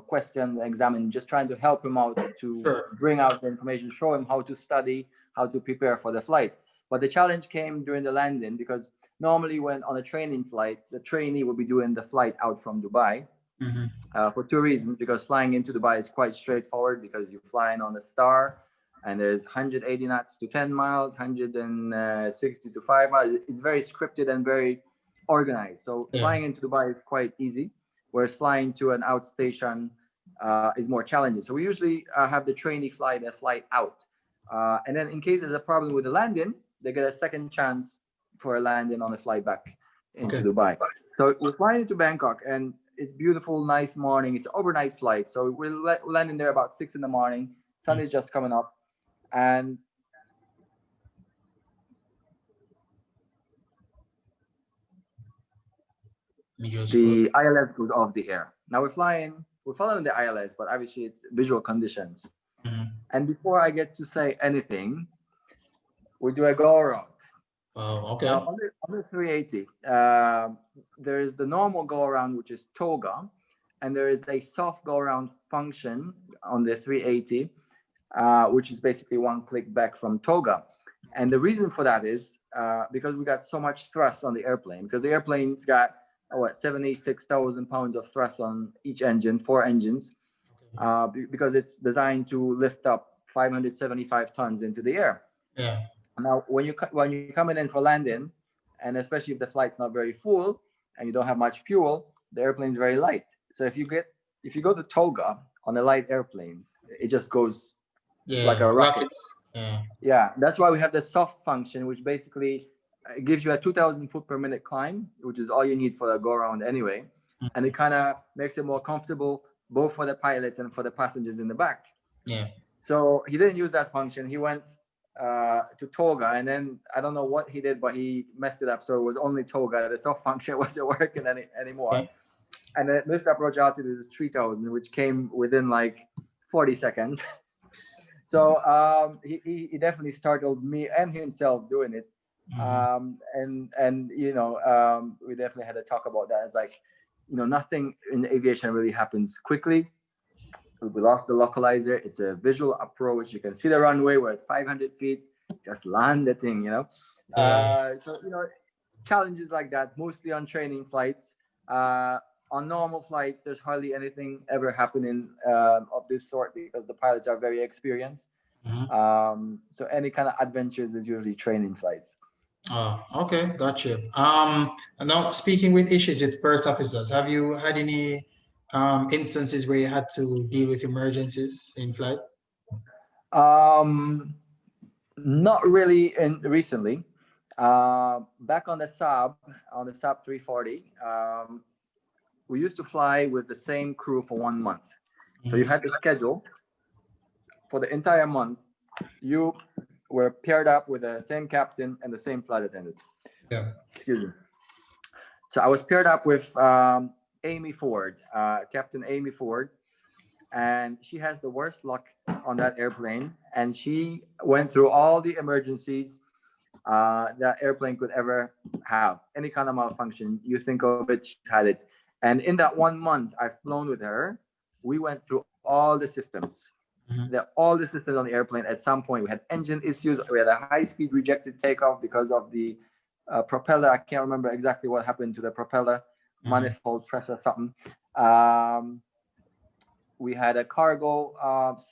questioned, examined, just trying to help him out to bring out the information, show him how to study, how to prepare for the flight. But the challenge came during the landing, because normally when on a training flight, the trainee will be doing the flight out from Dubai for two reasons. Because flying into Dubai is quite straightforward, because you're flying on a star and there's 180 knots to 10 miles, 160 to 5 miles. It's very scripted and very organized. So flying into Dubai is quite easy, whereas flying to an outstation is more challenging. So we usually have the trainee fly the flight out. And then in case there's a problem with the landing, they get a second chance for a landing on a flight back into Dubai. So we're flying into Bangkok, and it's beautiful, nice morning. It's an overnight flight. So we're landing there about 6 in the morning. Sun is just coming up. And the ILS goes off the air. Now we're following the ILS, but obviously it's visual conditions. And before I get to say anything, we do a go around. Okay. Now on the 380, there is the normal go around, which is toga, and there is a soft go around function on the 380, which is basically one click back from toga. And the reason for that is because we got so much thrust on the airplane, because the airplane's got 76,000 pounds of thrust on each engine, 4 engines, because it's designed to lift up 575 tons into the air. Yeah. Now, when you're coming in for landing, and especially if the flight's not very full and you don't have much fuel, the airplane's very light. So if you go to toga on a light airplane, it just goes like a rocket. Yeah, that's why we have the soft function, which basically gives you a 2,000 foot per minute climb, which is all you need for the go around anyway. And it kind of makes it more comfortable both for the pilots and for the passengers in the back. Yeah. So he didn't use that function. He went to toga, and then I don't know what he did, but he messed it up. So it was only toga. The soft function wasn't working anymore. Okay. And the lift approach altitude is 3,000, which came within like 40 seconds. So he definitely startled me and himself doing it. And we definitely had to talk about that. It's like, nothing in aviation really happens quickly. So we lost the localizer. It's a visual approach. You can see the runway. We're at 500 feet. Just land the thing, So, challenges like that, mostly on training flights. On normal flights, there's hardly anything ever happening of this sort because the pilots are very experienced. Mhm. So any kind of adventures is usually training flights. Oh, okay, gotcha. Now speaking with issues with first officers, have you had any instances where you had to deal with emergencies in flight? Um, Not really in recently. Back on the Saab 340, we used to fly with the same crew for 1 month. So you Mhm. had the schedule for the entire month. You were paired up with the same captain and the same flight attendant. Yeah. Excuse me. So I was paired up with Amy Ford, Captain Amy Ford, and she has the worst luck on that airplane. And she went through all the emergencies that airplane could ever have. Any kind of malfunction, you think of it, she's had it. And in that 1 month I've flown with her, we went through all the systems. Mhm. All the systems on the airplane. At some point, we had engine issues. We had a high-speed rejected takeoff because of the propeller. I can't remember exactly what happened to the propeller, Mhm. manifold pressure, something. Um, we had a cargo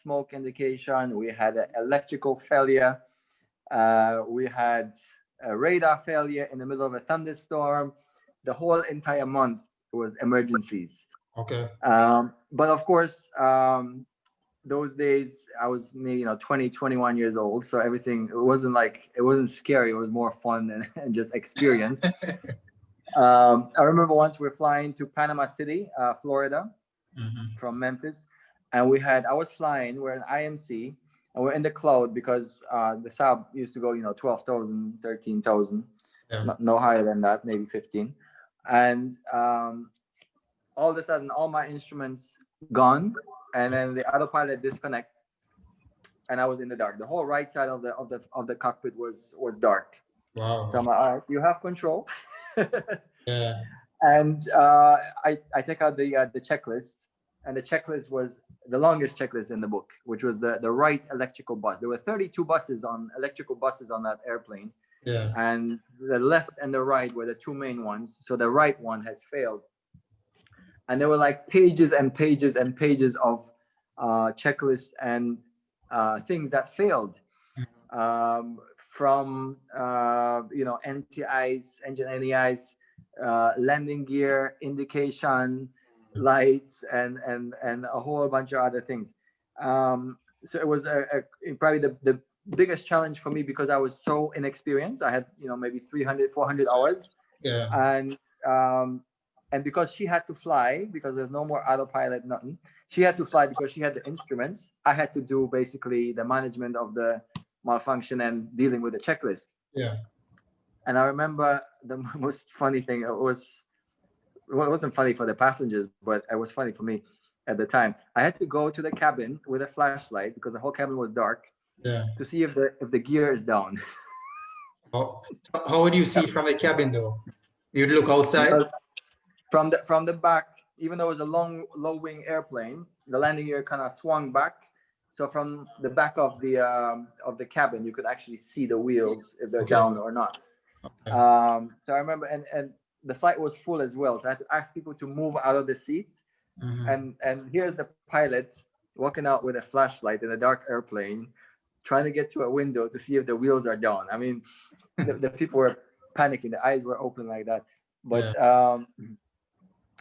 smoke indication. We had an electrical failure. We had a radar failure in the middle of a thunderstorm. The whole entire month was emergencies. Okay. But of course, those days I was maybe 20, 21 years old. So everything, it wasn't scary. It was more fun and just experience. I remember once we were flying to Panama City, Florida, Mhm. from Memphis, and I was flying, we're in IMC, and we're in the cloud because the Saab used to go 12,000, 13,000, Yeah. no higher than that, maybe 15. And all of a sudden all my instruments gone, and then the autopilot disconnect, and I was in the dark. The whole right side of the cockpit was dark. So Wow. I'm like, all right, you have control. Yeah. And I take out the checklist, and the checklist was the longest checklist in the book, which was the right electrical bus. There were 32 electrical buses on that airplane, Yeah. and the left and the right were the two main ones. So the right one has failed, and there were like pages and pages and pages of checklists and things that failed, um, from NTIs, engine NEIs, landing gear indication, lights, and a whole bunch of other things. So it was probably the biggest challenge for me because I was so inexperienced. I had maybe 300, 400 hours, Yeah. and um, and because she had to fly, because there's no more autopilot, nothing. She had to fly because she had the instruments. I had to do basically the management of the malfunction and dealing with the checklist. Yeah. And I remember the most funny thing, well, it wasn't funny for the passengers, but it was funny for me at the time. I had to go to the cabin with a flashlight because the whole cabin was dark Yeah. to see if the gear is down. How would you see from the cabin though? You'd look outside? Well, from the back, even though it was a long low wing airplane, the landing gear kind of swung back. So from the back of the cabin, you could actually see the wheels if they're Okay. down or not. Okay. So I remember, and the flight was full as well. So I had to ask people to move out of the seat. Mhm. And here's the pilot walking out with a flashlight in a dark airplane, trying to get to a window to see if the wheels are down. I mean, the people were panicking. The eyes were open like that. Yeah. But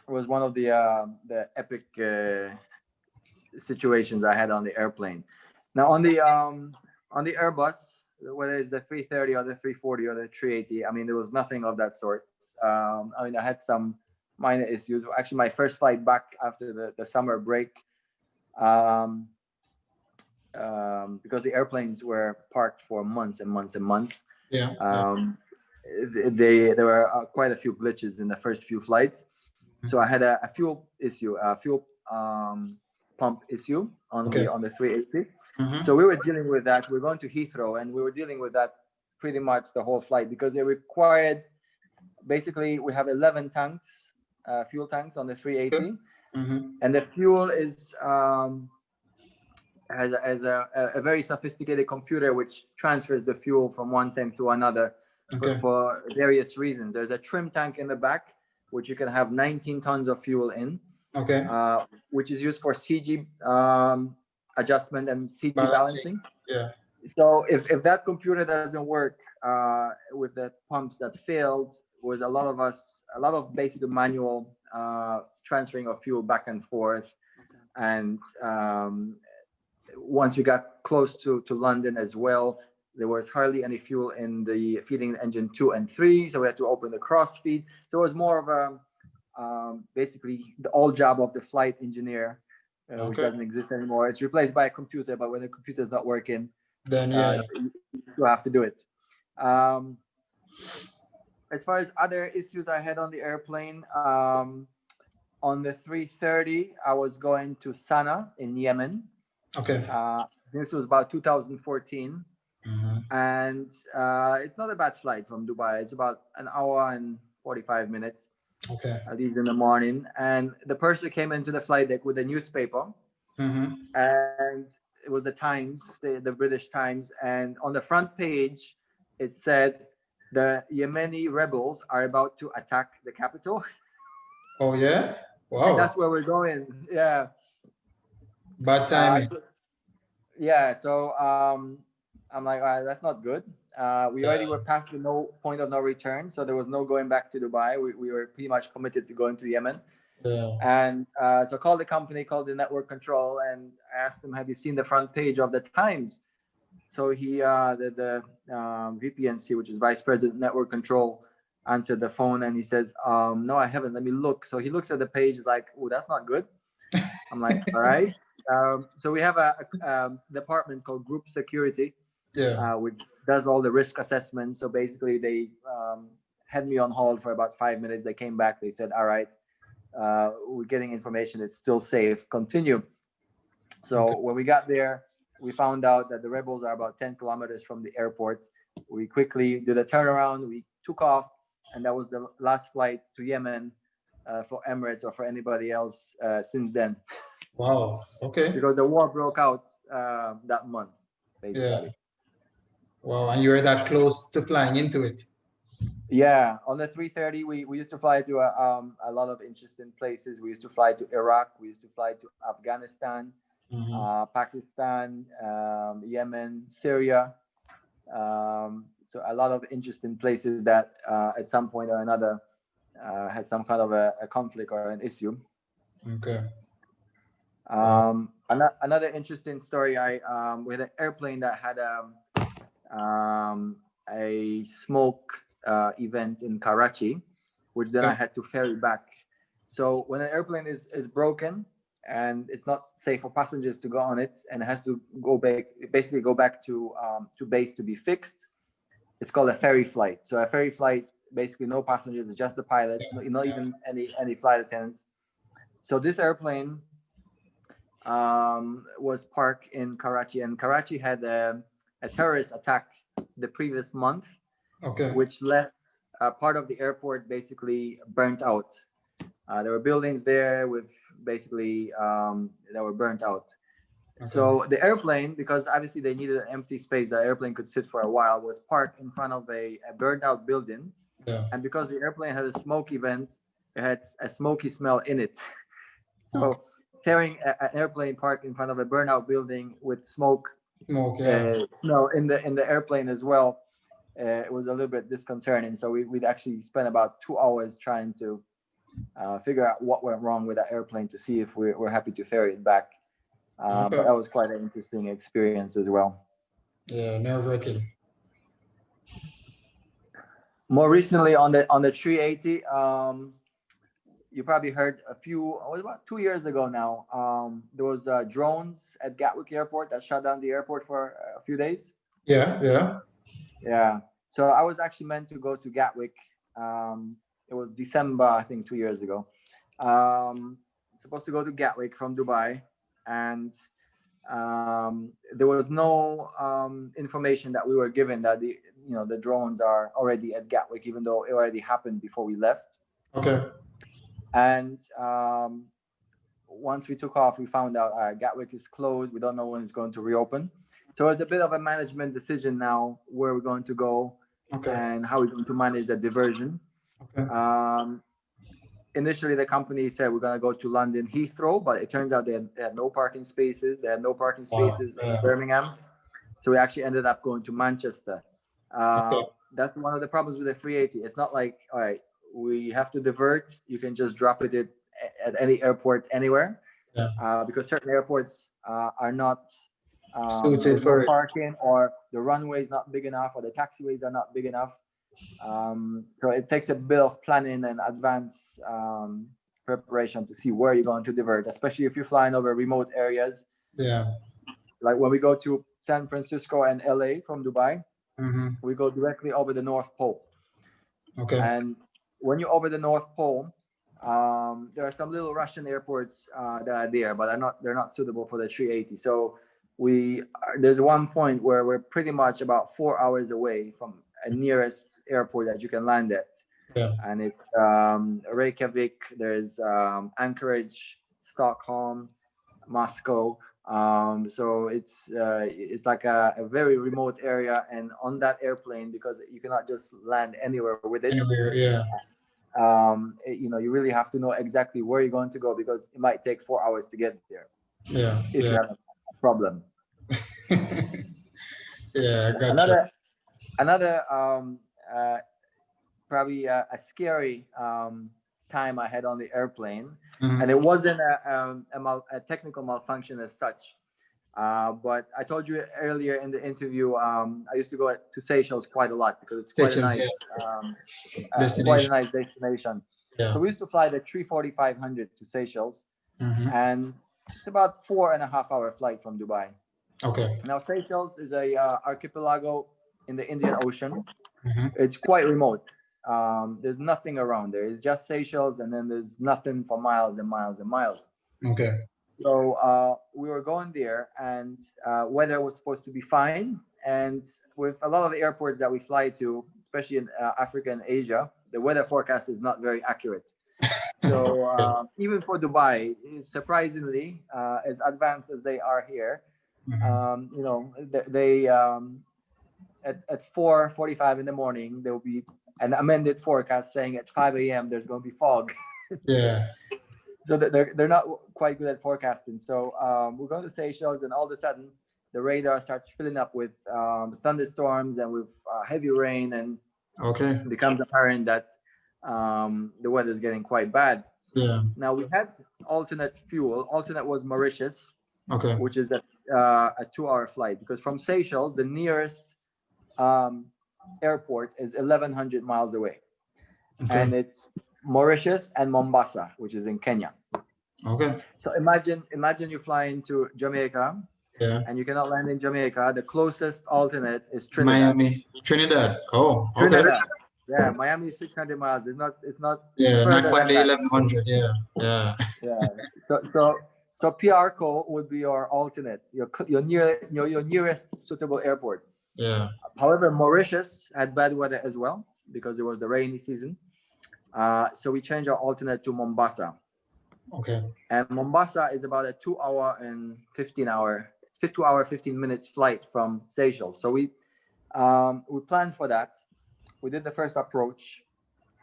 it was one of the epic situations I had on the airplane. Now on the Airbus, whether it's the 330 or the 340 or the 380, I mean there was nothing of that sort. I mean I had some minor issues. Actually, my first flight back after the summer break, um, because the airplanes were parked for months and months and months. Yeah. Yeah. Um, there were quite a few glitches in the first few flights. So I had a fuel issue, a fuel pump issue on the Okay. on the 380. Mhm. So we were dealing with that. We were going to Heathrow, and we were dealing with that pretty much the whole flight because they required, basically we have 11 tanks, fuel tanks on the 380, Mhm. and the fuel is has a very sophisticated computer which transfers the fuel from one tank to another Okay. for various reasons. There's a trim tank in the back which you can have 19 tons of fuel in, Okay. which is used for CG adjustment and CG Balancing. balancing. Yeah. So if that computer doesn't work with the pumps that failed, was a lot of basically manual transferring of fuel back and forth. And once you got close to London as well, there was hardly any fuel in the feeding engine 2 and 3, so we had to open the cross feed. So it was more of a basically the old job of the flight engineer, which doesn't exist anymore. It's replaced by a computer, but when the computer is not working, then you still have to do it. As far as other issues I had on the airplane, on the 330, I was going to Sana'a in Yemen. Okay. This was about 2014. Mm-hmm. And it's not a bad flight from Dubai. It's about an hour and 45 minutes. Okay. I leave in the morning. And the purser came into the flight deck with a newspaper. Mm-hmm. And it was the Times, the British Times. And on the front page, it said, the Yemeni rebels are about to attack the capital. Oh, yeah? Wow. And that's where we're going. Yeah. Bad timing. So I'm like, all right, that's not good. We already were past the point of no return, so there was no going back to Dubai. We were pretty much committed to going to Yemen. Yeah. And so I called the company, called the network control, and asked them, have you seen the front page of the Times? So the VPNC, which is Vice President Network Control, answered the phone and he says, no, I haven't. Let me look. So he looks at the page, like, oh, that's not good. I'm like, all right. So we have a department called Group Security, which does all the risk assessment. So basically, they had me on hold for about 5 minutes. They came back. They said, all right, we're getting information. It's still safe. Continue. So when we got there, we found out that the rebels are about 10 kilometers from the airport. We quickly did a turnaround. We took off, and that was the last flight to Yemen for Emirates or for anybody else since then. Wow. Okay. Because the war broke out that month, basically. Yeah. Wow. And you were that close to flying into it. Yeah. On the 330, we used to fly to a lot of interesting places. We used to fly to Iraq. We used to fly to Afghanistan, Pakistan, Yemen, Syria. So a lot of interesting places that at some point or another had some kind of a conflict or an issue. Okay. Another interesting story. We had an airplane that had a smoke event in Karachi, which then I had to ferry back. So when an airplane is broken and it's not safe for passengers to go on it, and it has to go back to base to be fixed, it's called a ferry flight. So a ferry flight, basically no passengers, it's just the pilots, not even any flight attendants. So this airplane was parked in Karachi, and Karachi had a terrorist attack the previous month, which left part of the airport basically burnt out. There were buildings there with basically that were burnt out. So the airplane, because obviously they needed an empty space that airplane could sit for a while, was parked in front of a burned out building. And because the airplane had a smoke event, it had a smoky smell in it. So carrying an airplane parked in front of a burnout building with smoke smell in the airplane as well, it was a little bit disconcerting. So we'd actually spent about 2 hours trying to figure out what went wrong with that airplane to see if we're happy to ferry it back. But that was quite an interesting experience as well. Yeah, nerve-wracking. More recently on the 380, you probably heard it was about 2 years ago now. There was drones at Gatwick Airport that shut down the airport for a few days. Yeah. So I was actually meant to go to Gatwick. It was December, I think, 2 years ago. Supposed to go to Gatwick from Dubai, and there was no information that we were given that the drones are already at Gatwick, even though it already happened before we left. And once we took off, we found out Gatwick is closed. We don't know when it's going to reopen. So it's a bit of a management decision now where we're going to go and how we're going to manage the diversion. initially the company said we're going to go to London Heathrow, but it turns out they had no parking spaces. They had no parking spaces in Birmingham. So we actually ended up going to Manchester. That's one of the problems with the 380. It's not like, all right, we have to divert. You can just drop it at any airport anywhere. Because certain airports are not suited there's for no it. parking, or the runway is not big enough, or the taxiways are not big enough. So it takes a bit of planning and advance preparation to see where you're going to divert, especially if you're flying over remote areas. Yeah. Like when we go to San Francisco and LA from Dubai, we go directly over the North Pole. Okay. And when you're over the North Pole, there are some little Russian airports that are there, but they're not suitable for the 380. So there's one point where we're pretty much about 4 hours away from a nearest airport that you can land at. And it's Reykjavik, there's Anchorage, Stockholm, Moscow. So it's like a very remote area, and on that airplane, because you cannot just land anywhere with it. Anywhere, You really have to know exactly where you're going to go, because it might take 4 hours to get there. If you have a problem. Gotcha. Another probably a scary time I had on the airplane, and it wasn't a technical malfunction as such. But I told you earlier in the interview, I used to go to Seychelles quite a lot because it's quite a nice destination. So we used to fly the 340-500 to Seychelles, and it's about 4.5-hour flight from Dubai. Now Seychelles is a archipelago in the Indian Ocean. It's quite remote. There's nothing around there. It's just Seychelles, and then there's nothing for miles and miles and miles. So we were going there, and weather was supposed to be fine. And with a lot of the airports that we fly to, especially in Africa and Asia, the weather forecast is not very accurate. So even for Dubai, surprisingly, as advanced as they are here, they at 4:45 in the morning, there will be an amended forecast saying at 5 a.m. there's going to be fog. So they're not quite good at forecasting. So we're going to Seychelles, and all of a sudden the radar starts filling up with thunderstorms and with heavy rain, and it becomes apparent that the weather is getting quite bad. Now we had alternate fuel. Alternate was Mauritius, which is a 2-hour flight, because from Seychelles the nearest airport is 1,100 miles away, and it's Mauritius and Mombasa, which is in Kenya. So imagine you're flying to Jamaica, and you cannot land in Jamaica. The closest alternate is Trinidad. Trinidad. Trinidad. Yeah, Miami is 600 miles. It's not. Not quite the 1,100. So PRCO would be your alternate, your nearest suitable airport. However, Mauritius had bad weather as well because it was the rainy season. So we changed our alternate to Mombasa. And Mombasa is about a 2-hour and 15 minutes flight from Seychelles. So we planned for that. We did the first approach.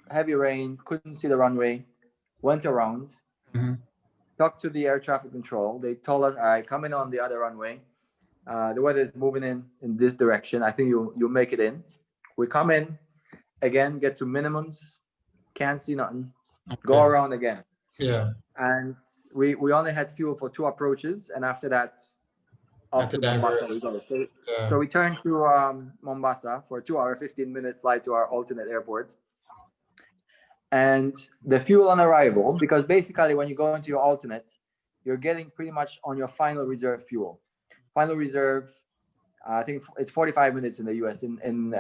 Heavy rain, couldn't see the runway. Went around. Talked to the air traffic control. They told us, all right, come in on the other runway. The weather is moving in this direction. I think you'll make it in. We come in again, get to minimums, can't see nothing. Go around again. And we only had fuel for 2 approaches, and after that, off to Mombasa we go. So we turned to Mombasa for a 2-hour, 15-minute flight to our alternate airport. And the fuel on arrival, because basically when you go into your alternate, you're getting pretty much on your final reserve fuel. Final reserve, I think it's 45 minutes in the US. In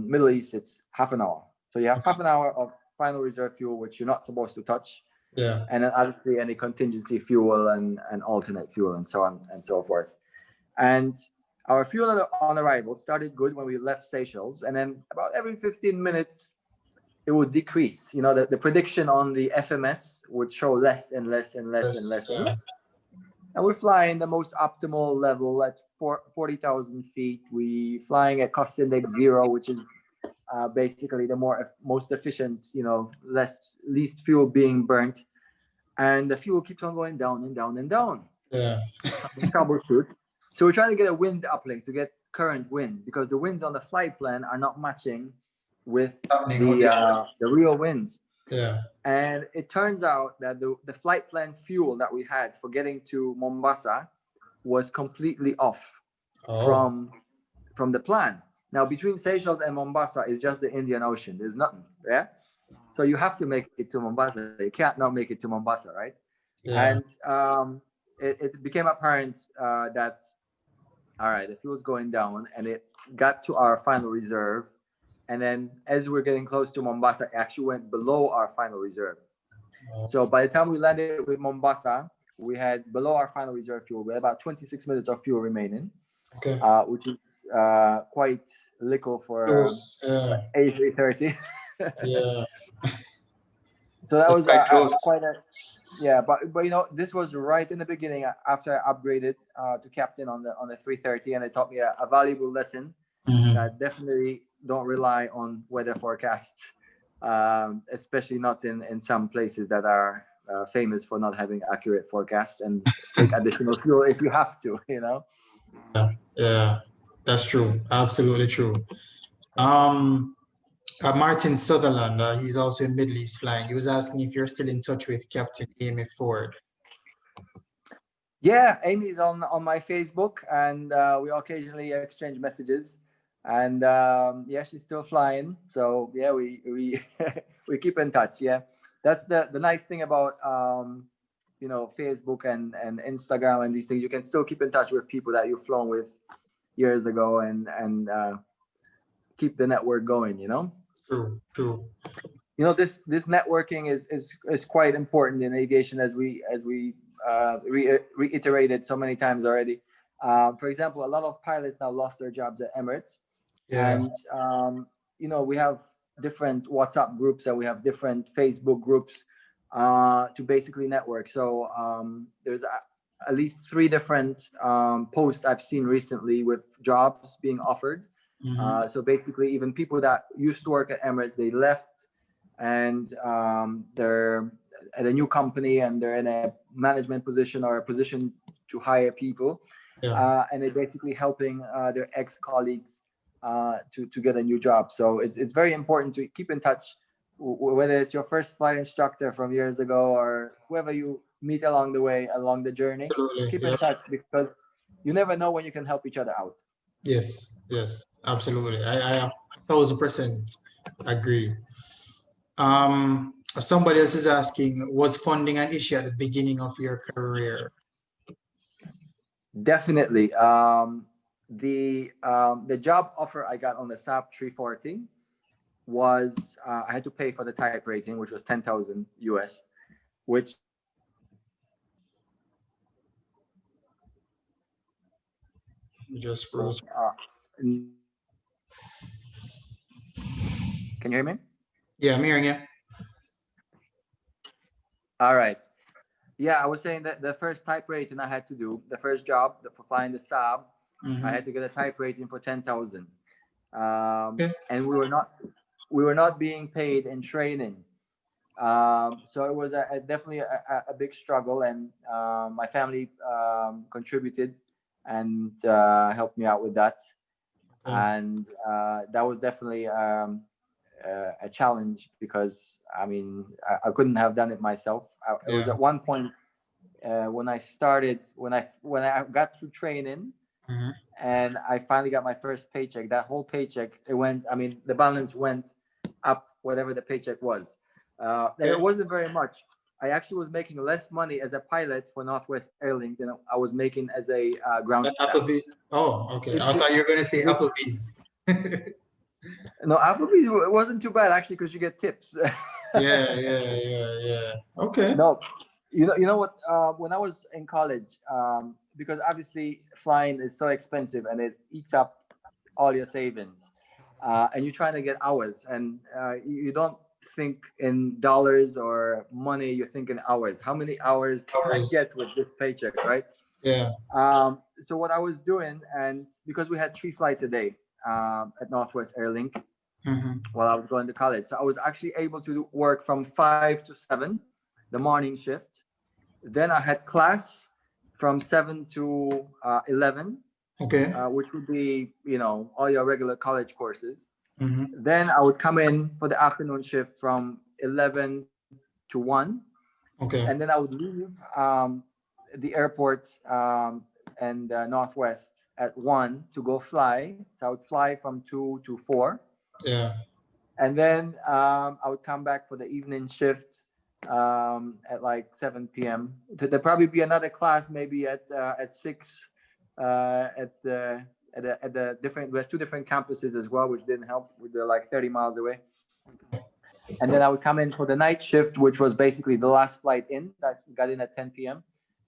Middle East, it's half an hour. So you have half an hour of final reserve fuel, which you're not supposed to touch. And then obviously any contingency fuel and alternate fuel and so on and so forth. And our fuel on arrival started good when we left Seychelles. And then about every 15 minutes, it would decrease. The prediction on the FMS would show less and less and less and less. And we're flying the most optimal level at 40,000 feet. We flying at cost index 0, which is basically the most efficient, least fuel being burnt, and the fuel keeps on going down and down and down. Yeah. Troubleshoot. So we're trying to get a wind uplink to get current wind, because the winds on the flight plan are not matching with the real winds. Yeah. And it turns out that the flight plan fuel that we had for getting to Mombasa was completely off from the plan. Now, between Seychelles and Mombasa is just the Indian Ocean. There's nothing, yeah? So you have to make it to Mombasa. You can't not make it to Mombasa, right? Yeah. And it became apparent that, all right, the fuel's going down, and it got to our final reserve. And then as we're getting close to Mombasa, it actually went below our final reserve. So by the time we landed with Mombasa, we had below our final reserve fuel. We had about 26 minutes of fuel remaining, which is quite little for A330. Yeah. So that was quite but this was right in the beginning after I upgraded to captain on the 330, and it taught me a valuable lesson. That definitely don't rely on weather forecasts, especially not in some places that are famous for not having accurate forecasts, and take additional fuel if you have to, Yeah, that's true. Absolutely true. Martin Sutherland, he's also in Middle East flying. He was asking if you're still in touch with Captain Amy Ford. Yeah, Amy's on my Facebook, and we occasionally exchange messages. And she's still flying. So yeah, we we keep in touch. Yeah, that's the nice thing about Facebook and Instagram and these things. You can still keep in touch with people that you've flown with years ago, and keep the network going. True. This networking is quite important in aviation, as we reiterated so many times already. For example, a lot of pilots now lost their jobs at Emirates. Yeah. And we have different WhatsApp groups, and we have different Facebook groups to basically network. So there's at least 3 different posts I've seen recently with jobs being offered. So basically, even people that used to work at Emirates, they left, and they're at a new company, and they're in a management position or a position to hire people. And they're basically helping their ex-colleagues to get a new job. So it's very important to keep in touch, whether it's your first flight instructor from years ago or whoever you meet along the journey. Absolutely. Keep in touch, because you never know when you can help each other out. Yes, absolutely. I 1000% agree. Somebody else is asking, was funding an issue at the beginning of your career? Definitely. The job offer I got on the SAP 340 was I had to pay for the type rating, which was 10,000 US, which You just froze. Can you hear me? Yeah, I'm hearing you. All right. Yeah, I was saying that the first type rating I had to do, the first job for flying the Saab, I had to get a type rating for 10,000. And we were not being paid in training. So it was definitely a big struggle, and my family contributed and helped me out with that. And that was definitely a challenge, because I couldn't have done it myself. It was at one point when I got through training, and I finally got my first paycheck. That whole paycheck, the balance went up, whatever the paycheck was. It wasn't very much. I actually was making less money as a pilot for Northwest Airlink than I was making as a ground staff. Oh, okay. I thought you were going to say Applebee's. No, Applebee's, it wasn't too bad, actually, because you get tips. Yeah. Okay. No, you know what? When I was in college, because obviously flying is so expensive and it eats up all your savings, and you're trying to get hours, and you don't think in dollars or money, you think in hours. How many hours can I get with this paycheck, right? Yeah. So what I was doing, and because we had 3 flights a day at Northwest Airlink, while I was going to college. So I was actually able to work from 5 to 7, the morning shift. Then I had class from 7 to 11, Okay. which would be, all your regular college courses. Mm-hmm. Then I would come in for the afternoon shift from 11 to 1. And Okay. then I would leave the airport and Northwest at 1 to go fly. So I would fly from 2 to 4. Yeah. And then I would come back for the evening shift at like 7 p.m. There'd probably be another class maybe at 6 at the different. We have 2 different campuses as well, which didn't help. They're like 30 miles away. And then I would come in for the night shift, which was basically the last flight in. That got in at 10 p.m.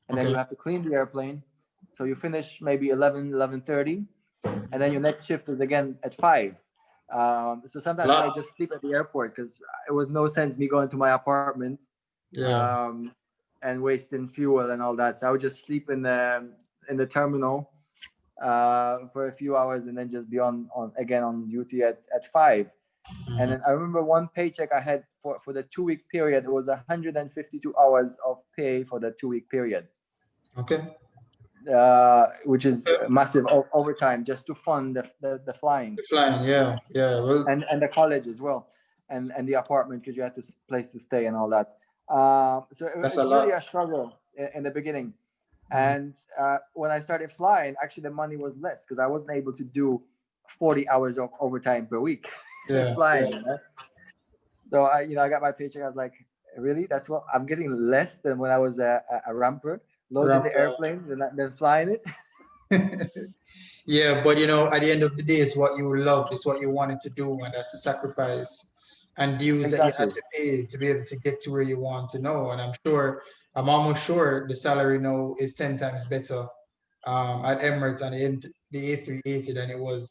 And then you have to clean the airplane. So you finish maybe 11:30, and then your next shift is again at 5. So sometimes I would just sleep at the airport because it was no sense me going to my apartment Yeah. and wasting fuel and all that. So I would just sleep in the terminal for a few hours and then just be on again on duty at 5. And then I remember one paycheck I had for the 2 week period. It was 152 hours of pay for the 2 week period. Okay. Which is massive overtime just to fund the flying. The flying, yeah, yeah. Well, and the college as well, and the apartment because you had to place to stay and all that. So that's it's a really lot. a struggle in the beginning. And when I started flying, actually the money was less because I wasn't able to do 40 hours of overtime per week Yeah. flying. So I got my paycheck. I was like, really? That's what I'm getting less than when I was a ramper, loading the airplane, then flying it. Yeah, but at the end of the day, it's what you love, it's what you wanted to do, and that's the sacrifice and dues that you had Exactly. to pay to be able to get to where you want to know. And I'm almost sure the salary now is 10 times better at Emirates and the A380 than it was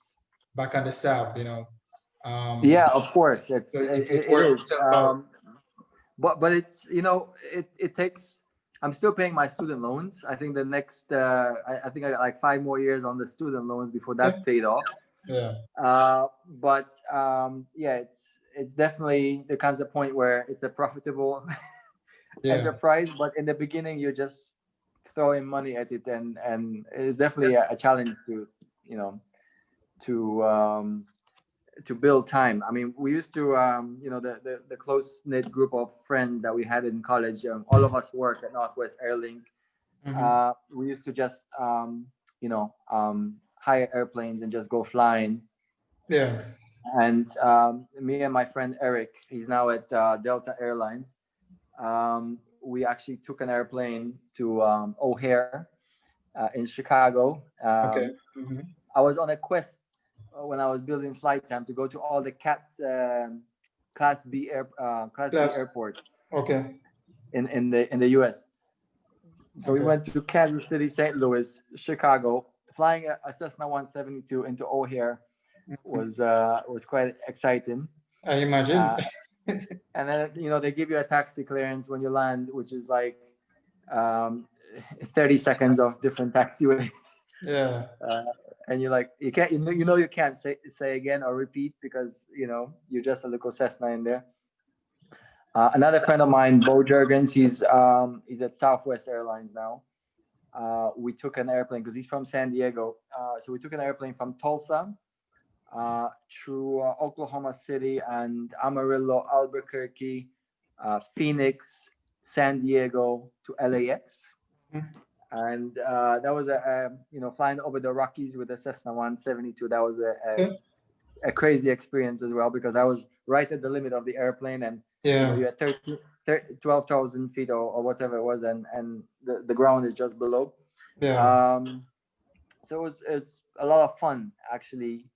back on the SAB. Yeah, of course, So it it works is. itself out. But it's it takes. I'm still paying my student loans. I think the next I think I got like 5 more years on the student loans before that's Yeah. paid off. Yeah. But yeah, it's definitely there comes a point where it's a profitable Yeah. enterprise. But in the beginning, you're just throwing money at it, and it's definitely a challenge to you know to build time. I mean, we used to, the close knit group of friends that we had in college. All of us worked at Northwest Airlink. We used to just, hire airplanes and just go flying. Yeah. And me and my friend Eric, he's now at Delta Airlines. We actually took an airplane to O'Hare in Chicago. Okay. Hmm. I was on a quest when I was building flight time to go to all the Class B Class. airports Okay. in the U.S. So we Okay. went to Kansas City, St. Louis, Chicago. Flying a Cessna 172 into O'Hare was quite exciting. I imagine. Uh, and then they give you a taxi clearance when you land, which is like um, 30 seconds of different taxiway. Yeah. And you're like, you can't, you can't say again or repeat because you're just a little Cessna in there. Another friend of mine, Bo Jurgens, he's at Southwest Airlines now. We took an airplane because he's from San Diego. So we took an airplane from Tulsa through Oklahoma City and Amarillo, Albuquerque, Phoenix, San Diego to LAX. And that was flying over the Rockies with the Cessna 172. That was a crazy experience as well because I was right at the limit of the airplane, and Yeah. you're at 12,000 feet or whatever it was, and the ground is just below. Yeah. So it's a lot of fun actually.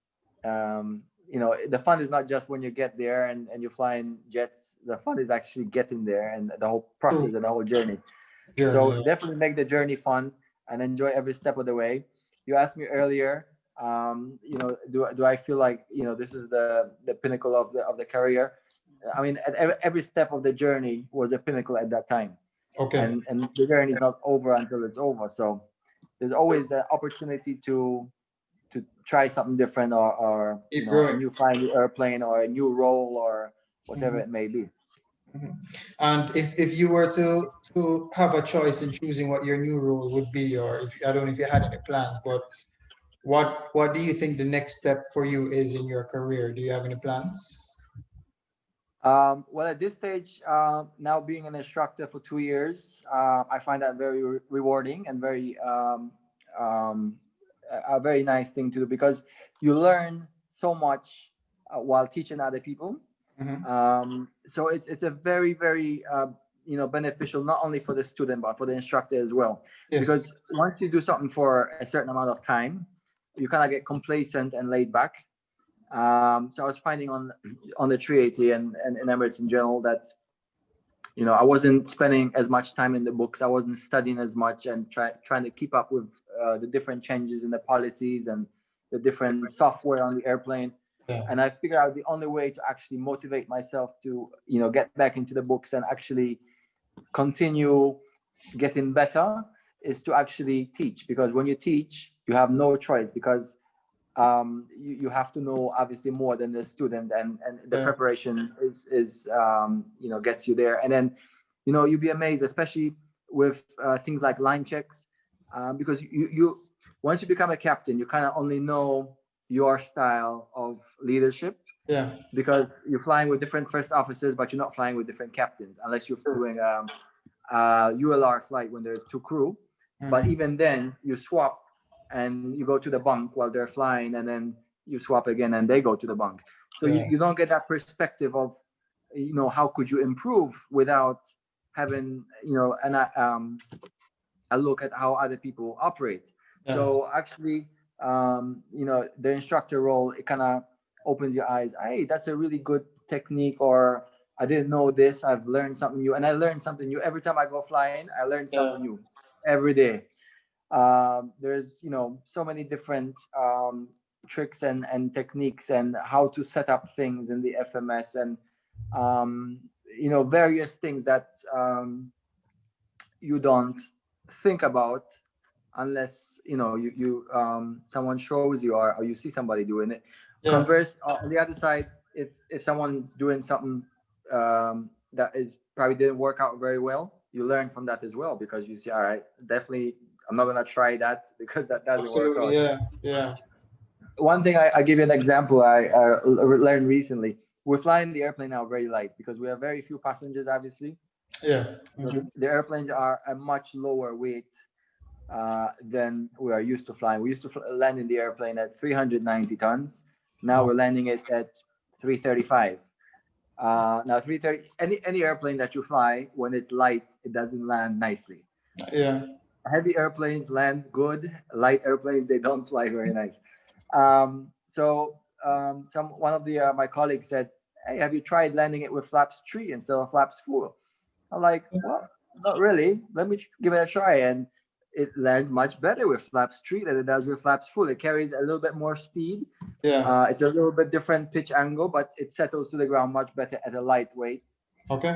The fun is not just when you get there and you're flying jets. The fun is actually getting there and the whole process and the whole journey. So definitely make the journey fun and enjoy every step of the way. You asked me earlier, do I feel like this is the pinnacle of the career? I mean, at every step of the journey was a pinnacle at that time. Okay. And the journey is not over until it's over. So there's always an opportunity to try something different, or Keep a growing. new flying new airplane or a new role or whatever Mhm. it may be. Mhm. And if you were to have a choice in choosing what your new role would be, or if I don't know if you had any plans, but what do you think the next step for you is in your career? Do you have any plans? Well, at this stage, now being an instructor for 2 years, I find that very rewarding and um, a very nice thing to do, because you learn so much while teaching other people. Mhm. So it's a very very beneficial, not only for the student but for the instructor as well, Yes. because once you do something for a certain amount of time, you kind of get complacent and laid back. So I was finding on the 380 and in Emirates in general that I wasn't spending as much time in the books. I wasn't studying as much and trying to keep up with the different changes in the policies and the different software on the airplane. Yeah. And I figured out the only way to actually motivate myself to get back into the books and actually continue getting better is to actually teach, because when you teach you have no choice, because you have to know obviously more than the student, and the Yeah. preparation is gets you there. And then you'd be amazed, especially with things like line checks, because you once you become a captain, you kind of only know your style of leadership, Yeah. because you're flying with different first officers, but you're not flying with different captains unless you're True. doing ULR flight when there's two crew. But Mhm. even then, you swap and you go to the bunk while they're flying, and then you swap again and they go to the bunk. So you, Yeah. you don't get that perspective of, how could you improve without having, a look at how other people operate. Yeah. So actually, the instructor role, it kind of opens your eyes. Hey, that's a really good technique, or I didn't know this. I've learned something new, and I learn something new every time I go flying. I learn something Yeah. new every day. There's so many different tricks and techniques and how to set up things in the FMS, and various things that you don't think about unless someone shows you, or you see somebody doing it. Yeah. Converse, on the other side, if someone's doing something that is probably didn't work out very well, you learn from that as well, because you see, all right, definitely I'm not gonna try that because that doesn't work Absolutely. out. Yeah. Yeah. One thing I give you an example I learned recently. We're flying the airplane now very light because we have very few passengers, obviously. Yeah. So Mhm. the airplanes are a much lower weight than we are used to flying. We used to land in the airplane at 390 tons. Now Wow. we're landing it at 335. Now 330. Any airplane that you fly, when it's light, it doesn't land nicely. Yeah. Heavy airplanes land good. Light airplanes, they don't fly very nice. Some one of the my colleagues said, "Hey, have you tried landing it with flaps 3 instead of flaps 4?" I'm like, "Well, not really. Let me give it a try." And it lands much better with flaps 3 than it does with flaps 4. It carries a little bit more speed. Yeah. It's a little bit different pitch angle, but it settles to the ground much better at a lightweight Okay.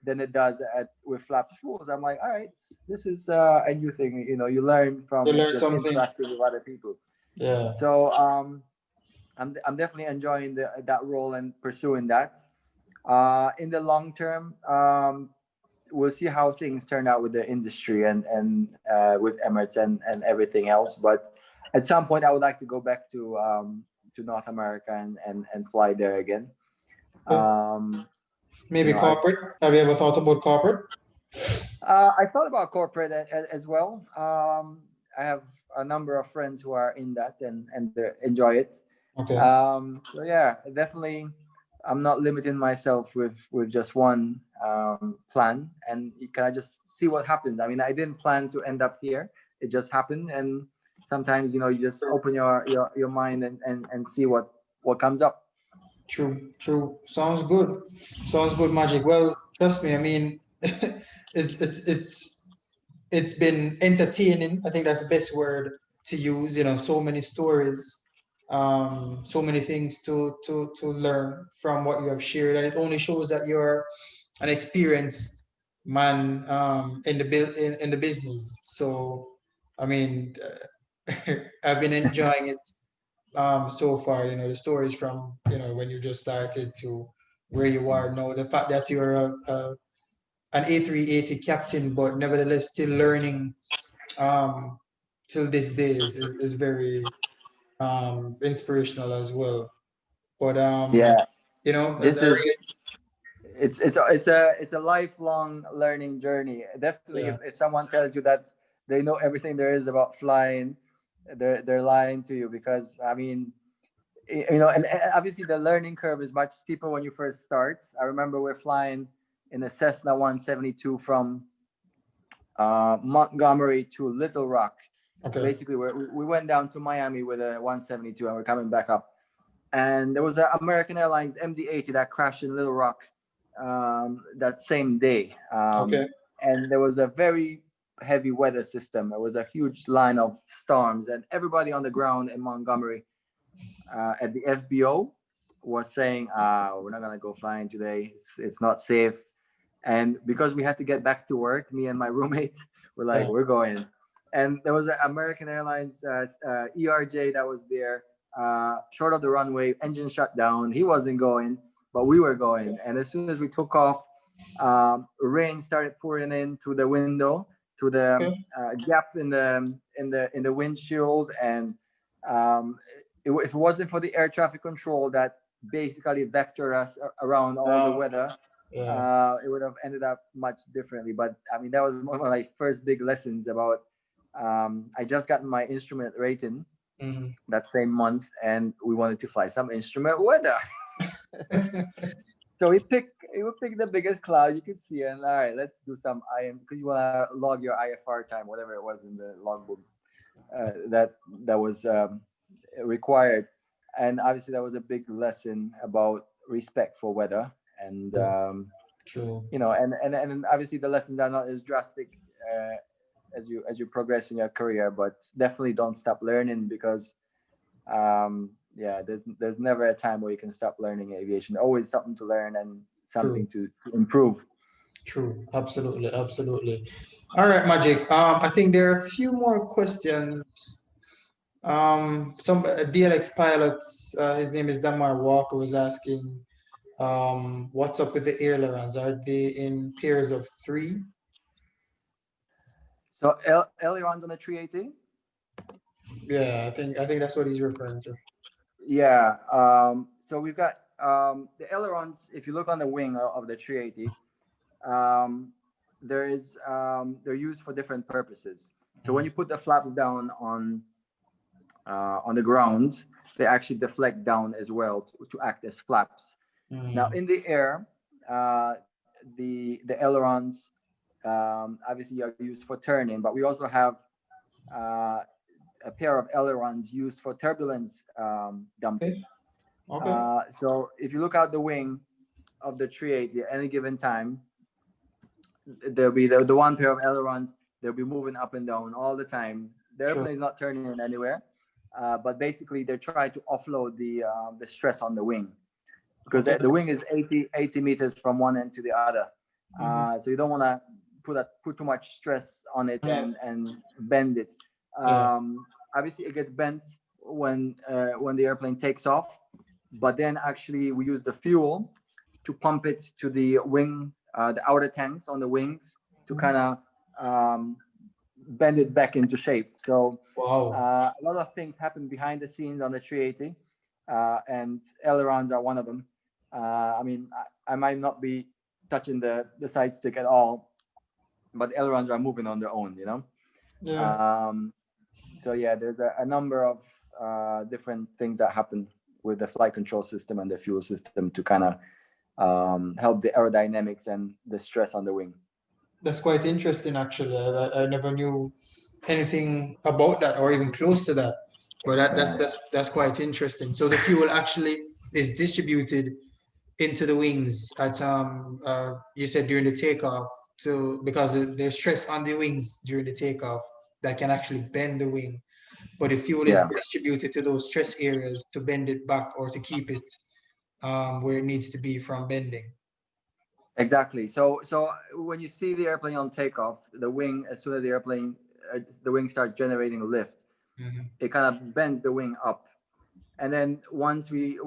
than it does at with flaps 4. I'm like, all right, this is a new thing. You learn You from learn just something. interacting with other people. Yeah. So I'm definitely enjoying that role and pursuing that. In the long term, we'll see how things turn out with the industry and with Emirates and everything else. But at some point, I would like to go back to North America and fly there again. Okay. Um, you Maybe know, I corporate. Have you ever thought about corporate? I thought about corporate as well. I have a number of friends who are in that and they enjoy it. Okay. So yeah, definitely, I'm not limiting myself with just one plan, and you can just see what happens. I mean, I didn't plan to end up here; it just happened. And sometimes, you just open your mind and see what comes up. True. True. Sounds good. Sounds good, Magic. Well, trust me. I mean, it's been entertaining. I think that's the best word to use. So many stories, so many things to learn from what you have shared, and it only shows that you're an experienced man in the business. So, I mean, I've been enjoying it so far. You know, the stories from, you know, when you just started to where you are now. The fact that you're an A380 captain, but nevertheless still learning um, till this day is very inspirational as well. But Yeah, you know, this I is really, it's a lifelong learning journey. Definitely, yeah, if someone tells you that they know everything there is about flying, they're lying to you, because I mean, you know, and obviously the learning curve is much steeper when you first start. I remember we're flying in a Cessna 172 from Montgomery to Little Rock. So okay, basically, we went down to Miami with a 172, and we're coming back up. And there was an American Airlines MD-80 that crashed in Little Rock that same day. okay, And there was a very heavy weather system. There was a huge line of storms, and everybody on the ground in Montgomery at the FBO was saying, "We're not gonna go flying today. It's not safe." And because we had to get back to work, me and my roommate were like, yeah, "We're going." And there was an American Airlines ERJ that was there, short of the runway, engine shut down. He wasn't going, but we were going. And as soon as we took off, rain started pouring in through the window, through the okay, gap in the windshield. And um, if it wasn't for the air traffic control that basically vectored us around all the uh, weather, yeah, it would have ended up much differently. But I mean, that was one of my first big lessons about. I just got my instrument rating hmm that same month, and we wanted to fly some instrument weather. So we picked the biggest cloud you could see, and all right, let's do some IM, because you want to log your IFR time, whatever it was in the logbook that was required. And obviously that was a big lesson about respect for weather. And true, true, you know, and obviously the lessons are not as drastic as you progress in your career, but definitely don't stop learning, because yeah, there's never a time where you can stop learning aviation. Always something to learn and true, something to improve. true, absolutely, absolutely. All right, Magic. I think there are a few more questions. Some DLX pilots, his name is Damar Walker, was asking, what's up with the ailerons? Are they in pairs of three? So ailerons on the 380. Yeah, I think that's what he's referring to. Yeah. So we've got the ailerons. If you look on the wing of the 380, um, they're used for different purposes. So when Mhm. you put the flaps down on the ground, they actually deflect down as well to act as flaps. Now Mm, in the air, uh, the ailerons obviously are used for turning, but we also have uh, a pair of ailerons used for turbulence okay, dumping. okay, So if you look out the wing of the 380 at any given time, there'll be the one pair of ailerons. They'll be moving up and down all the time. The sure, airplane is not turning anywhere, but basically they're trying to offload the stress on the wing, because okay, the wing is 80 meters from one end to the other. hmm So you don't want to put too much stress on it yeah, and bend it. yeah, Obviously, it gets bent when the airplane takes off, but then actually we use the fuel to pump it to the wing, the outer tanks on the wings, to mhm. kind of um, bend it back into shape. So Wow, a lot of things happen behind the scenes on the 380, and ailerons are one of them. I mean, I might not be touching the side stick at all, but ailerons are moving on their own, you know. yeah, Um, so yeah, there's a number of different things that happen with the flight control system and the fuel system to kind of help the aerodynamics and the stress on the wing. that's quite interesting actually. I never knew anything about that or even close to that. But Yeah. that's quite interesting. So the fuel actually is distributed into the wings at you said during the takeoff to because there's stress on the wings during the takeoff that can actually bend the wing. But the fuel is Yeah. distributed to those stress areas to bend it back or to keep it where it needs to be from bending. Exactly. So when you see the airplane on takeoff, the wing, as soon as the wing starts generating lift, it kind of bends the wing up. And then once we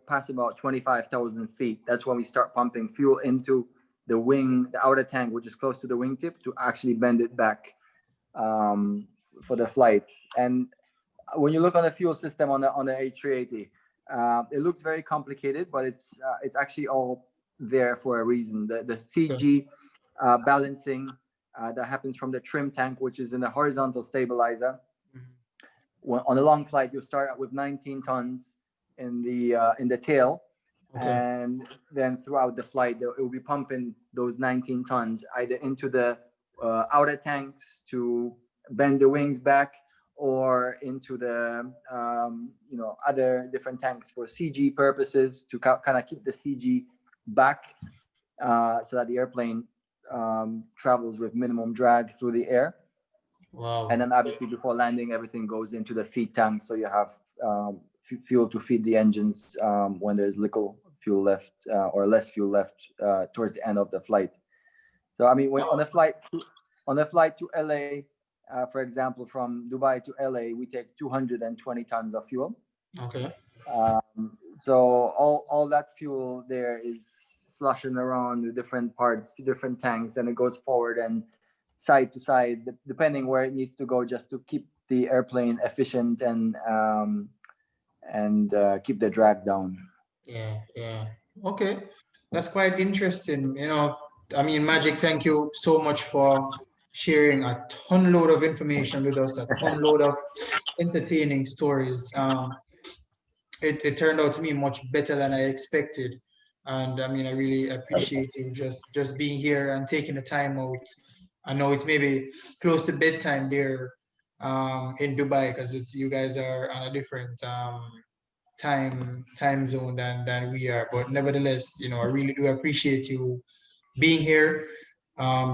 pass about 25,000 feet, that's when we start pumping fuel into the wing, the outer tank, which is close to the wingtip, to actually bend it back for the flight. And when you look on the fuel system on the A380, it looks very complicated, but it's actually all there for a reason. The CG balancing that happens from the trim tank, which is in the horizontal stabilizer. On a long flight, you'll start out with 19 tons in the tail, and then throughout the flight, it will be pumping those 19 tons either into the outer tanks to bend the wings back, or into the other different tanks for CG purposes to kind of keep the CG back, so that the airplane travels with minimum drag through the air. Wow. And then obviously before landing, everything goes into the feed tank, so you have fuel to feed the engines when there's little fuel left or less fuel left towards the end of the flight. So I mean, on the flight to LA, for example, from Dubai to LA, we take 220 tons of fuel. Okay. So all that fuel there is sloshing around the different parts, different tanks, and it goes forward and side to side, depending where it needs to go, just to keep the airplane efficient and keep the drag down. Yeah. Okay, that's quite interesting. I mean, Magic, thank you so much for sharing a ton load of information with us, a ton load of entertaining stories. It turned out to me much better than I expected. And I mean, I really appreciate you just being here and taking the time out. I know it's maybe close to bedtime there in Dubai, because you guys are on a different time zone than we are. But nevertheless, I really do appreciate you being here,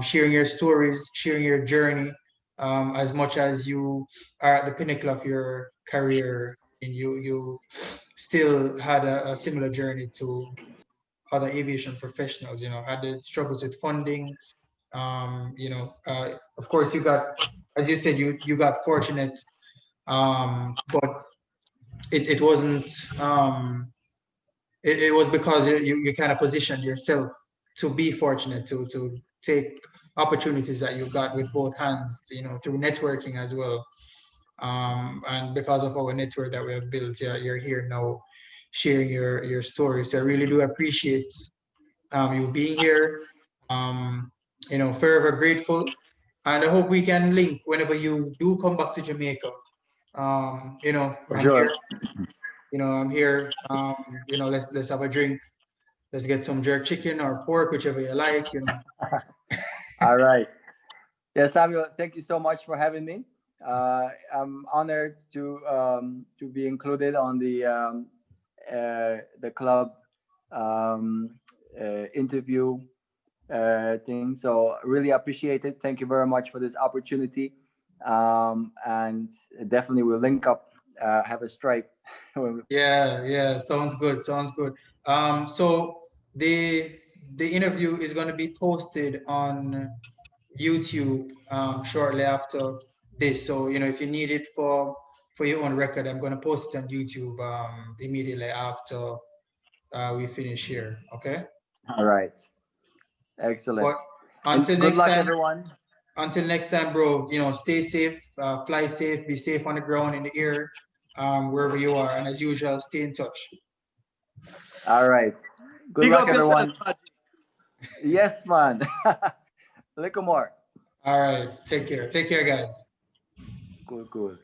sharing your stories, sharing your journey. As much as you are at the pinnacle of your career, and you still had a similar journey to other aviation professionals. Had the struggles with funding. Of course, you got, as you said, you got fortunate, but it wasn't. It was because you kind of positioned yourself to be fortunate to take opportunities that you got with both hands. Through networking as well. And because of our network that we have built, you're here now sharing your story. So I really do appreciate you being here. Forever grateful. And I hope we can link whenever you do come back to Jamaica. I'm Sure. here. I'm here. Let's have a drink. Let's get some jerk chicken or pork, whichever you like. All right. Yeah, Samuel, thank you so much for having me. I'm honored to be included on the club interview thing. So really appreciate it. Thank you very much for this opportunity. And definitely we'll link up, have a strike. Yeah. Sounds good. So the interview is going to be posted on YouTube shortly after this. So if you need it for your own record, I'm going to post it on YouTube immediately after we finish here. Okay. All right. Excellent. But until Good next luck, time. everyone. Until next time, bro. Stay safe, fly safe, be safe on the ground, in the air, wherever you are, and as usual, stay in touch. All right. Good luck, everyone. Yes, man. A little more. All right. Take care, guys. Cool.